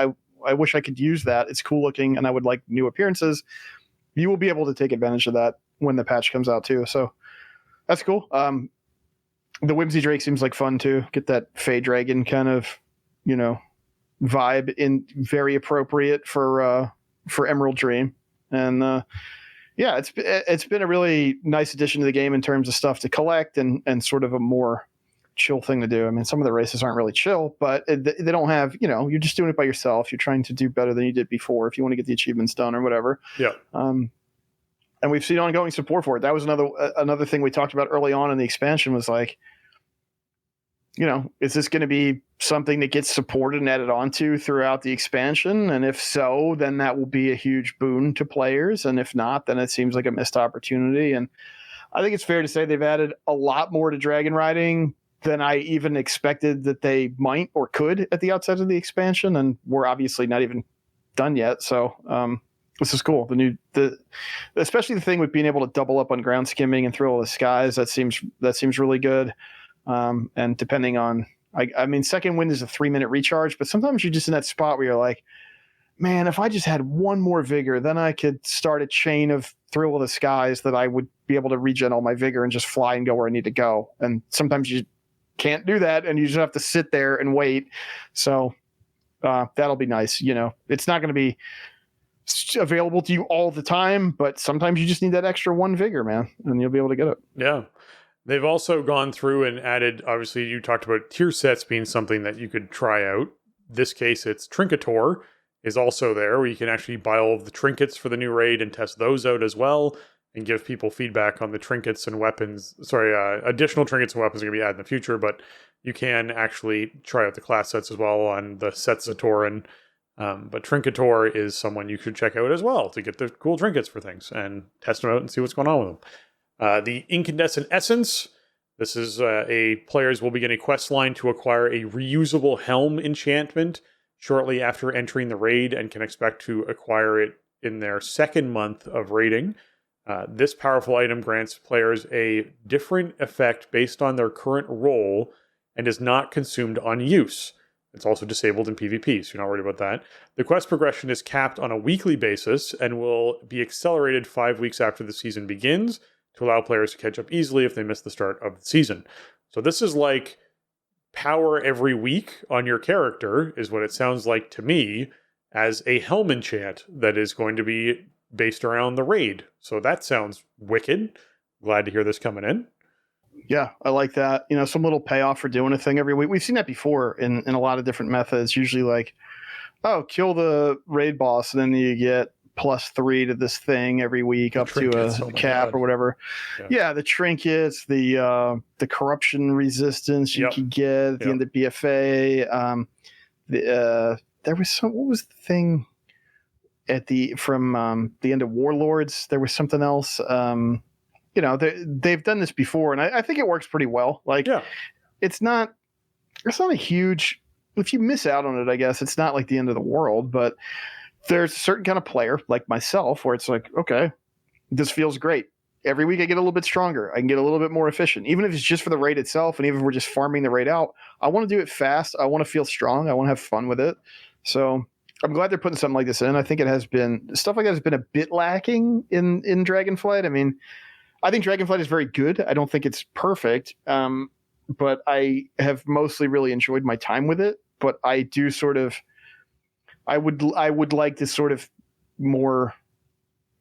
I wish I could use that. It's cool looking and I would like new appearances. You will be able to take advantage of that when the patch comes out too. So that's cool. The Whimsy Drake seems like fun too. Get that Fey Dragon kind of, vibe in, very appropriate for Emerald Dream. And it's been a really nice addition to the game in terms of stuff to collect and sort of a more chill thing to do. I mean, some of the races aren't really chill, but they don't have, you're just doing it by yourself. You're trying to do better than you did before if you want to get the achievements done or whatever. Yeah. And we've seen ongoing support for it. That was another thing we talked about early on in the expansion was like, is this going to be something that gets supported and added onto throughout the expansion? And if so, then that will be a huge boon to players. And if not, then it seems like a missed opportunity. And I think it's fair to say they've added a lot more to dragon riding than I even expected that they might or could at the outset of the expansion. And we're obviously not even done yet. So this is cool. Especially the thing with being able to double up on ground skimming and thrill of the skies, that seems really good. And depending on, I mean, second wind is a 3-minute recharge, but sometimes you're just in that spot where you're like, man, if I just had one more vigor, then I could start a chain of thrill of the skies that I would be able to regen all my vigor and just fly and go where I need to go. And sometimes you can't do that, and you just have to sit there and wait. So that'll be nice. It's not going to be available to you all the time, but sometimes you just need that extra one vigor, man, and you'll be able to get it. Yeah. They've also gone through and added, obviously, you talked about tier sets being something that you could try out. This case, it's Trinketor is also there, where you can actually buy all of the trinkets for the new raid and test those out as well, and give people feedback on the trinkets and weapons. Additional trinkets and weapons are going to be added in the future, but you can actually try out the class sets as well on the sets Zatoran. But Trinketor is someone you should check out as well to get the cool trinkets for things and test them out and see what's going on with them. The Incandescent Essence. This is players will begin a quest line to acquire a reusable helm enchantment shortly after entering the raid and can expect to acquire it in their second month of raiding. This powerful item grants players a different effect based on their current role and is not consumed on use. It's also disabled in PvP, so you're not worried about that. The quest progression is capped on a weekly basis and will be accelerated 5 weeks after the season begins to allow players to catch up easily if they miss the start of the season. So this is like power every week on your character, is what it sounds like to me, as a helm enchant that is going to be based around the raid. So that sounds wicked. Glad to hear this coming in. Yeah, I like that. Some little payoff for doing a thing every week. We've seen that before in a lot of different methods. Usually like, kill the raid boss, and then you get +3 to this thing every week up to a cap or whatever. Yeah, the trinkets, the corruption resistance you could get at the end of BFA. There was what was the thing at from the end of Warlords? There was something else. They've done this before, and I think it works pretty well. Like, it's not a huge. If you miss out on it, I guess it's not like the end of the world, but there's a certain kind of player like myself where it's like, okay, this feels great. Every week I get a little bit stronger. I can get a little bit more efficient, even if it's just for the raid itself. And even if we're just farming the raid out, I want to do it fast. I want to feel strong. I want to have fun with it. So I'm glad they're putting something like this in. I think stuff like that has been a bit lacking in Dragonflight. I mean, I think Dragonflight is very good. I don't think it's perfect. But I have mostly really enjoyed my time with it. But I do I would like this sort of more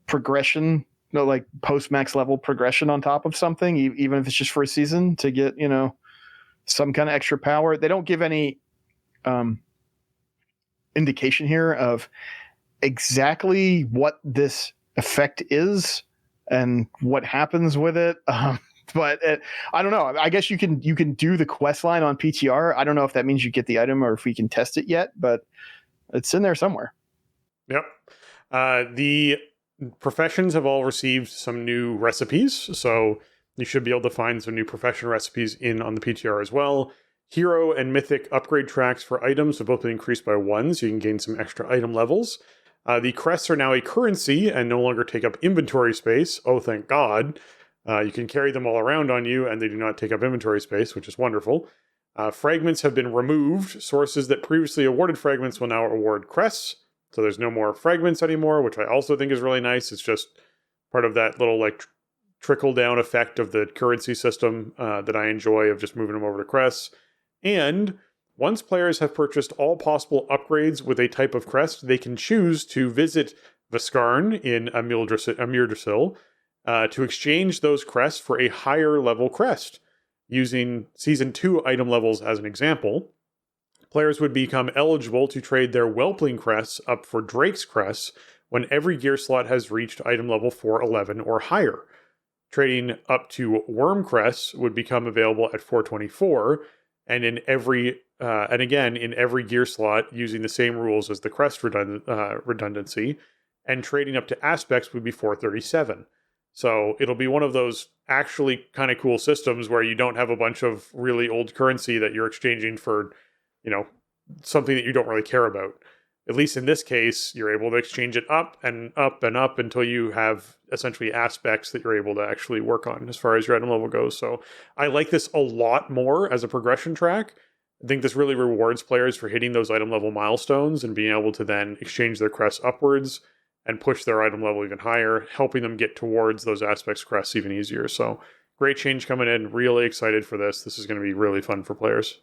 progression, like post max level progression on top of something, even if it's just for a season, to get, some kind of extra power. They don't give any indication here of exactly what this effect is and what happens with it. But I don't know. I guess you can do the quest line on PTR. I don't know if that means you get the item or if we can test it yet, but it's in there somewhere. Yep. The professions have all received some new recipes, so you should be able to find some new profession recipes on the PTR as well. Hero and Mythic upgrade tracks for items have both been increased by 1, so you can gain some extra item levels. The crests are now a currency and no longer take up inventory space. Oh, thank God. You can carry them all around on you, and they do not take up inventory space, which is wonderful. Fragments have been removed. Sources that previously awarded fragments will now award crests. So there's no more fragments anymore, which I also think is really nice. It's just part of that little trickle-down effect of the currency system that I enjoy, of just moving them over to crests. And once players have purchased all possible upgrades with a type of crest, they can choose to visit Viscarn in Amirdrasil to exchange those crests for a higher level crest. using Season 2 item levels as an example, players would become eligible to trade their Whelpling crests up for Drake's crests when every gear slot has reached item level 411 or higher. Trading up to Worm crests would become available at 424, and in every gear slot using the same rules as the crest redundancy, and trading up to aspects would be 437. So it'll be one of those actually kind of cool systems where you don't have a bunch of really old currency that you're exchanging for, something that you don't really care about. At least in this case, you're able to exchange it up and up and up until you have essentially aspects that you're able to actually work on as far as your item level goes. So I like this a lot more as a progression track. I think this really rewards players for hitting those item level milestones and being able to then exchange their crests upwards and push their item level even higher, helping them get towards those aspects crests even easier. So great change coming in. Really excited for this. This is going to be really fun for players.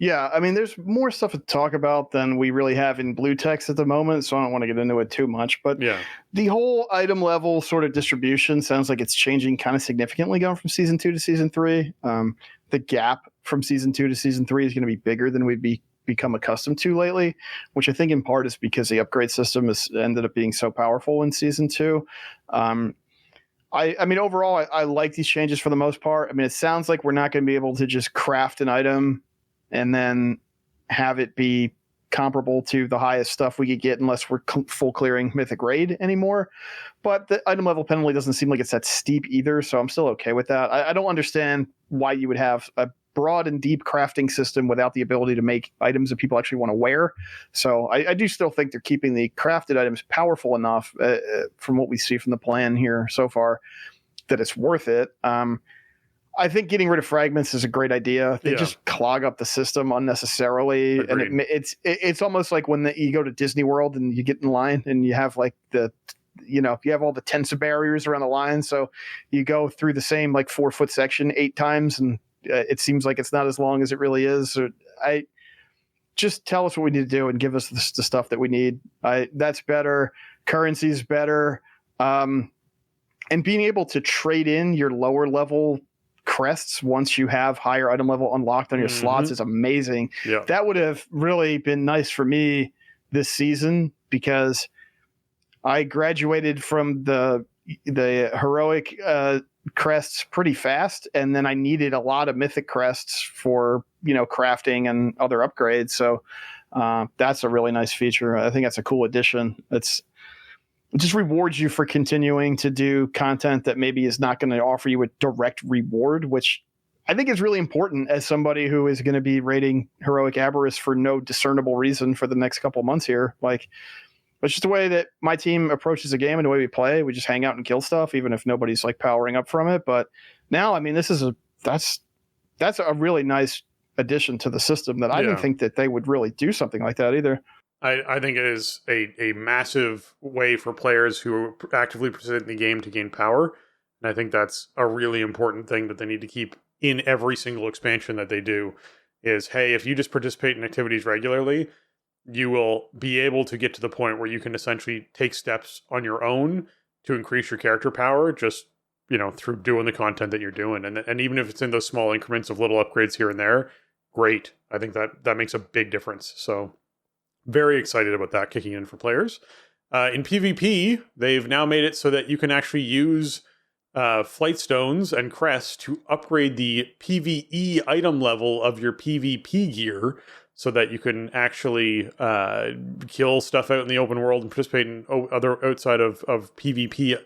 Yeah, I mean, there's more stuff to talk about than we really have in blue text at the moment, so I don't want to get into it too much. But yeah, the whole item level sort of distribution sounds like it's changing kind of significantly going from Season 2 to Season 3. The gap from Season 2 to Season 3 is going to be bigger than we've become accustomed to lately, which I think in part is because the upgrade system has ended up being so powerful in Season 2. I mean, overall, I like these changes for the most part. I mean, it sounds like we're not going to be able to just craft an item and then have it be comparable to the highest stuff we could get unless we're full clearing Mythic Raid anymore. But the item level penalty doesn't seem like it's that steep either, so I'm still okay with that. I don't understand why you would have a broad and deep crafting system without the ability to make items that people actually want to wear. So I do still think they're keeping the crafted items powerful enough from what we see from the plan here so far that it's worth it. I think getting rid of fragments is a great idea. They just clog up the system unnecessarily. Agreed. And it's almost like when you go to Disney World and you get in line and you have like you have all the Tensa barriers around the line. So you go through the same like 4-foot section 8 times and it seems like it's not as long as it really is. So just tell us what we need to do and give us the stuff that we need. That's better. Currency's better. And being able to trade in your lower level crests once you have higher item level unlocked on your slots is amazing. Yeah. That would have really been nice for me this season because I graduated from the heroic crests pretty fast, and then I needed a lot of mythic crests for crafting and other upgrades. So that's a really nice feature. I think that's a cool addition. It just rewards you for continuing to do content that maybe is not going to offer you a direct reward, which I think is really important as somebody who is going to be raiding Heroic Avarice for no discernible reason for the next couple of months here. Like, it's just the way that my team approaches the game and the way we play. We just hang out and kill stuff, even if nobody's like powering up from it. But now, I mean, that's a really nice addition to the system that I didn't think that they would really do something like that either. I think it is a massive way for players who actively participate in the game to gain power. And I think that's a really important thing that they need to keep in every single expansion that they do is, hey, if you just participate in activities regularly, you will be able to get to the point where you can essentially take steps on your own to increase your character power just, through doing the content that you're doing. And even if it's in those small increments of little upgrades here and there, great. I think that makes a big difference. So very excited about that kicking in for players. In PvP, they've now made it so that you can actually use flight stones and crests to upgrade the PvE item level of your PvP gear so that you can actually kill stuff out in the open world and participate in other outside of PvP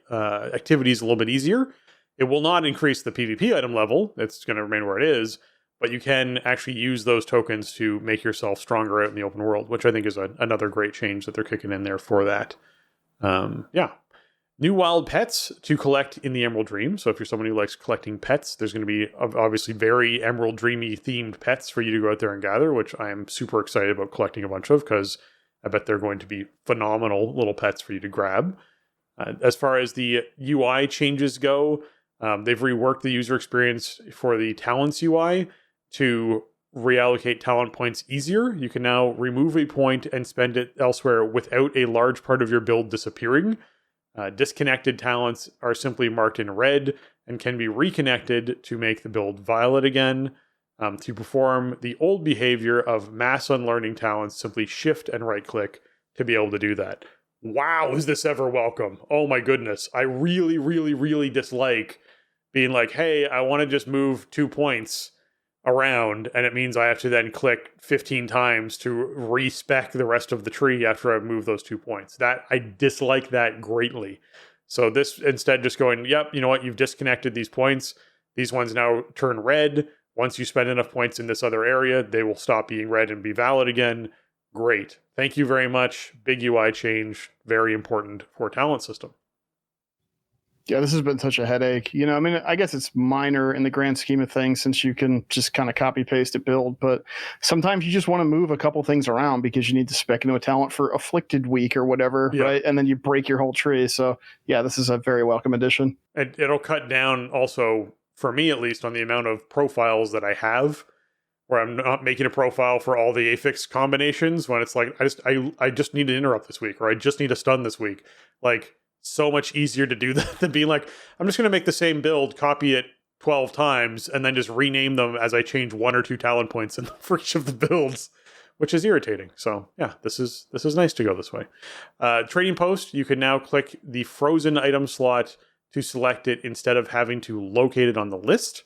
activities a little bit easier. It will not increase the PvP item level. It's going to remain where it is. But you can actually use those tokens to make yourself stronger out in the open world, which I think is another great change that they're kicking in there for that. New wild pets to collect in the Emerald Dream. So if you're someone who likes collecting pets, there's going to be obviously very Emerald Dreamy themed pets for you to go out there and gather, which I am super excited about collecting a bunch of because I bet they're going to be phenomenal little pets for you to grab. As far as the UI changes go, they've reworked the user experience for the Talents UI to reallocate talent points easier. You can now remove a point and spend it elsewhere without a large part of your build disappearing. Disconnected talents are simply marked in red, and can be reconnected to make the build violent again. To perform the old behavior of mass unlearning talents, simply shift and right click to be able to do that. Wow, is this ever welcome? Oh my goodness. I really, really, really dislike being like, hey, I want to just move 2 points around, and it means I have to then click 15 times to respec the rest of the tree after I've moved those 2 points. That I dislike that greatly. So this instead just going, yep, you know what, you've disconnected these points. These ones now turn red. Once you spend enough points in this other area, they will stop being red and be valid again. Great. Thank you very much. Big UI change. Very important for talent system. Yeah, this has been such a headache. I mean, I guess it's minor in the grand scheme of things since you can just kind of copy paste it build, but sometimes you just want to move a couple things around because you need to spec into a talent for Afflicted Week or whatever, right? And then you break your whole tree. So yeah, this is a very welcome addition. And it'll cut down also, for me at least, on the amount of profiles that I have, where I'm not making a profile for all the affix combinations when it's like, I just need an interrupt this week, or I just need a stun this week. Like, so much easier to do that than being like, I'm just going to make the same build, copy it 12 times, and then just rename them as I change 1 or 2 talent points for each of the builds, which is irritating. So yeah, this is nice to go this way. Trading post, you can now click the frozen item slot to select it instead of having to locate it on the list.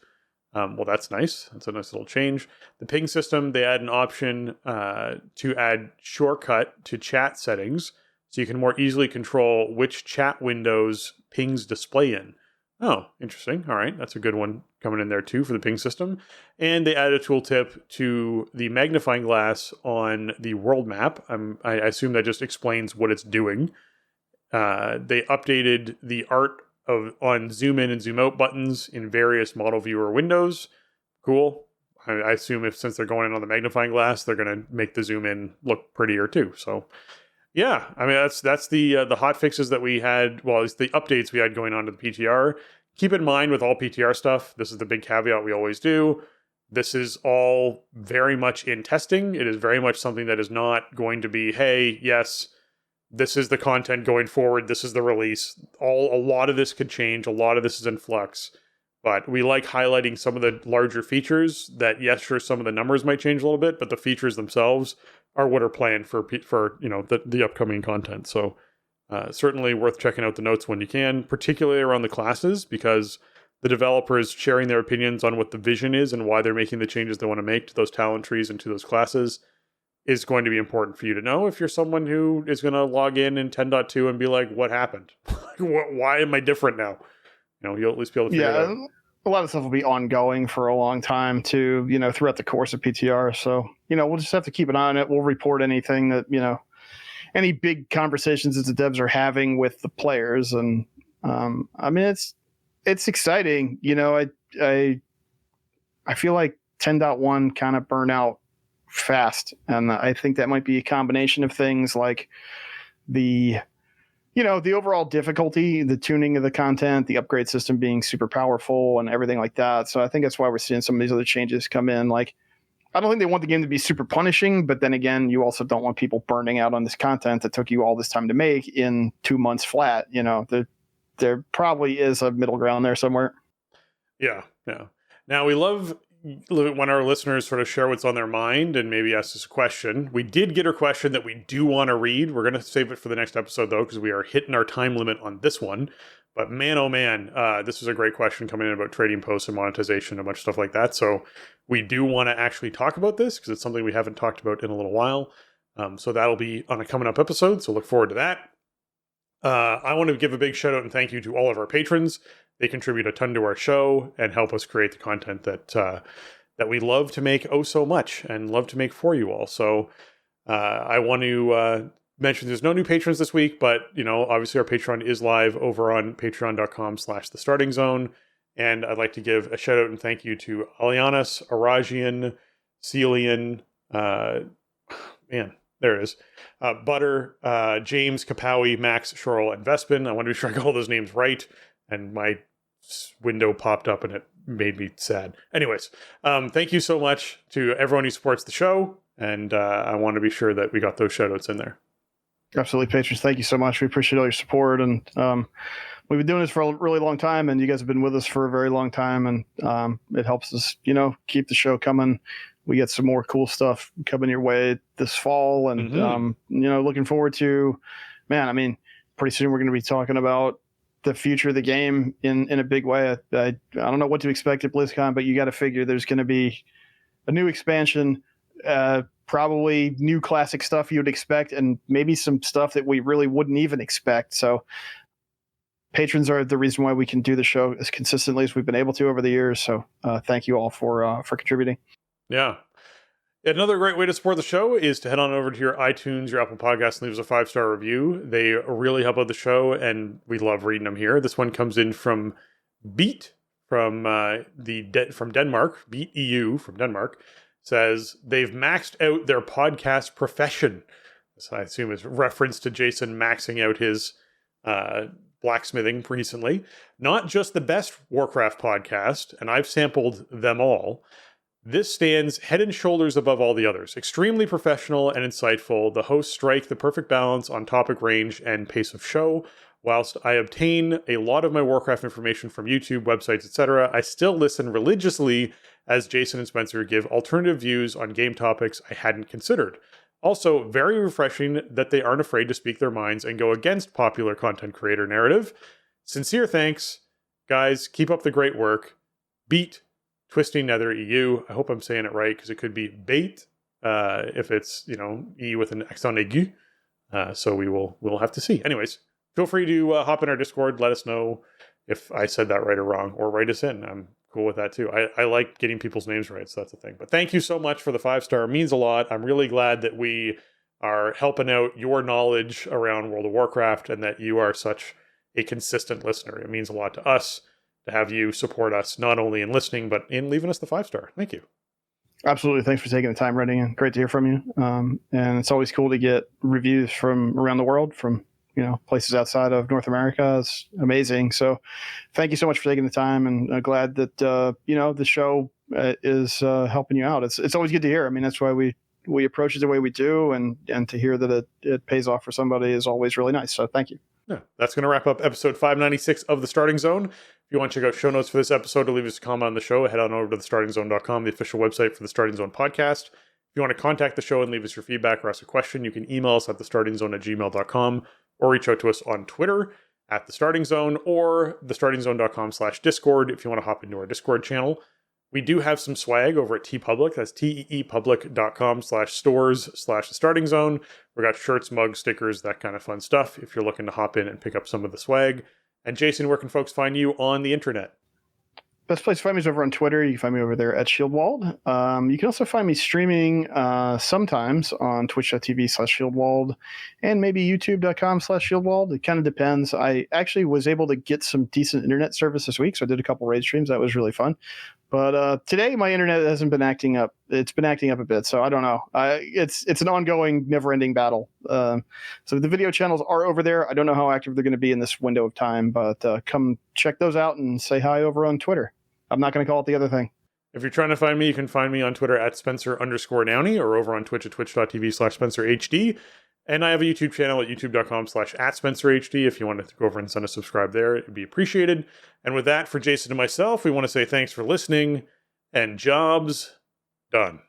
Well, that's nice. That's a nice little change. The ping system, they add an option to add shortcut to chat settings, so you can more easily control which chat windows pings display in. Oh, interesting. All right, that's a good one coming in there too for the ping system. And they added a tooltip to the magnifying glass on the world map. I assume that just explains what it's doing. They updated the art on zoom in and zoom out buttons in various model viewer windows. Cool. I assume since they're going in on the magnifying glass, they're going to make the zoom in look prettier too. So yeah, I mean, that's the hotfixes that we had. Well, it's the updates we had going on to the PTR. Keep in mind with all PTR stuff, this is the big caveat we always do. This is all very much in testing. It is very much something that is not going to be, hey, yes, this is the content going forward. This is the release. A lot of this could change. A lot of this is in flux. But we like highlighting some of the larger features that, yes, sure, some of the numbers might change a little bit, but the features themselves are what are planned for the upcoming content. So certainly worth checking out the notes when you can, particularly around the classes, because the developers sharing their opinions on what the vision is and why they're making the changes they want to make to those talent trees and to those classes is going to be important for you to know if you're someone who is going to log in 10.2 and be like, what happened? Why am I different now? You'll at least be able to figure it out. A lot of stuff will be ongoing for a long time too, throughout the course of PTR. So, we'll just have to keep an eye on it. We'll report anything that, any big conversations that the devs are having with the players. And, I mean, it's exciting. I feel like 10.1 kind of burned out fast. And I think that might be a combination of things like the overall difficulty, the tuning of the content, the upgrade system being super powerful and everything like that. So I think that's why we're seeing some of these other changes come in. Like, I don't think they want the game to be super punishing, but then again, you also don't want people burning out on this content that took you all this time to make in 2 months flat. There probably is a middle ground there somewhere. Yeah. Now we love when our listeners sort of share what's on their mind and maybe ask us a question. We did get a question that we do want to read. We're going to save it for the next episode, though, because we are hitting our time limit on this one. But man, oh man, this was a great question coming in about trading posts and monetization and a bunch of stuff like that. So we do want to actually talk about this because it's something we haven't talked about in a little while. So that'll be on a coming up episode. So look forward to that. I want to give a big shout out and thank you to all of our patrons. They contribute a ton to our show and help us create the content that we love to make so much and love to make for you all. So I want to mention there's no new patrons this week, but obviously our Patreon is live over on patreon.com/thestartingzone. And I'd like to give a shout out and thank you to Alianas, Arajian, Celian, there it is. Butter, James, Kapawi, Max, Shorl, and Vespin. I want to be sure I got all those names right. And my window popped up and it made me sad. Anyways, thank you so much to everyone who supports the show. And I want to be sure that we got those shout outs in there. Absolutely, patrons. Thank you so much. We appreciate all your support. And we've been doing this for a really long time, and you guys have been with us for a very long time, and it helps us, keep the show coming. We get some more cool stuff coming your way this fall, and looking forward to, pretty soon we're going to be talking about the future of the game in a big way. I don't know what to expect at BlizzCon, but you got to figure there's going to be a new expansion, probably new classic stuff you'd expect, and maybe some stuff that we really wouldn't even expect. So patrons are the reason why we can do the show as consistently as we've been able to over the years. So thank you all for contributing. Yeah. Another great way to support the show is to head on over to your iTunes, your Apple Podcasts, and leave us a 5-star review. They really help out the show, and we love reading them here. This one comes in from Beat from Denmark. Beat EU from Denmark says they've maxed out their podcast profession. So I assume it's reference to Jason maxing out his blacksmithing recently. Not just the best Warcraft podcast, and I've sampled them all. This stands head and shoulders above all the others. Extremely professional and insightful. The hosts strike the perfect balance on topic range and pace of show. Whilst I obtain a lot of my Warcraft information from YouTube, websites, etc., I still listen religiously as Jason and Spencer give alternative views on game topics I hadn't considered. Also, very refreshing that they aren't afraid to speak their minds and go against popular content creator narrative. Sincere thanks. Guys, keep up the great work. Beat Twisting Nether EU. I hope I'm saying it right, because it could be bait if it's, E with an accent aigu. So we'll have to see. Anyways, feel free to hop in our Discord. Let us know if I said that right or wrong, or write us in. I'm cool with that too. I like getting people's names right, so that's the thing. But thank you so much for the 5-star. It means a lot. I'm really glad that we are helping out your knowledge around World of Warcraft, and that you are such a consistent listener. It means a lot to us to have you support us, not only in listening, but in leaving us the 5-star. Thank you. Absolutely. Thanks for taking the time writing in. Great to hear from you. And it's always cool to get reviews from around the world, from places outside of North America. It's amazing. So thank you so much for taking the time, and glad that, the show is helping you out. It's always good to hear. That's why we approach it the way we do, and to hear that it pays off for somebody is always really nice. So thank you. Yeah, that's going to wrap up episode 596 of The Starting Zone. If you want to check out show notes for this episode or leave us a comment on the show, head on over to thestartingzone.com, the official website for the Starting Zone podcast. If you want to contact the show and leave us your feedback or ask a question, you can email us at thestartingzone@gmail.com, or reach out to us on Twitter at thestartingzone, or thestartingzone.com/Discord if you want to hop into our Discord channel. We do have some swag over at TeePublic. That's teepublic.com/stores/thestartingzone. We got shirts, mugs, stickers, that kind of fun stuff if you're looking to hop in and pick up some of the swag. And Jason, where can folks find you on the internet? Best place to find me is over on Twitter. You can find me over there at Shieldwald. You can also find me streaming sometimes on twitch.tv/Shieldwald, and maybe youtube.com/Shieldwald. It kind of depends. I actually was able to get some decent internet service this week, so I did a couple raid streams. That was really fun. But today my internet hasn't been acting up. It's been acting up a bit, so I don't know. It's an ongoing, never-ending battle. So the video channels are over there. I don't know how active they're going to be in this window of time, but come check those out and say hi over on Twitter. I'm not going to call it the other thing. If you're trying to find me, you can find me on Twitter at Spencer_Downey, or over on Twitch at twitch.tv/SpencerHD. And I have a YouTube channel at youtube.com/@SpencerHD. If you want to go over and send a subscribe there, it'd be appreciated. And with that, for Jason and myself, we want to say thanks for listening, and jobs done.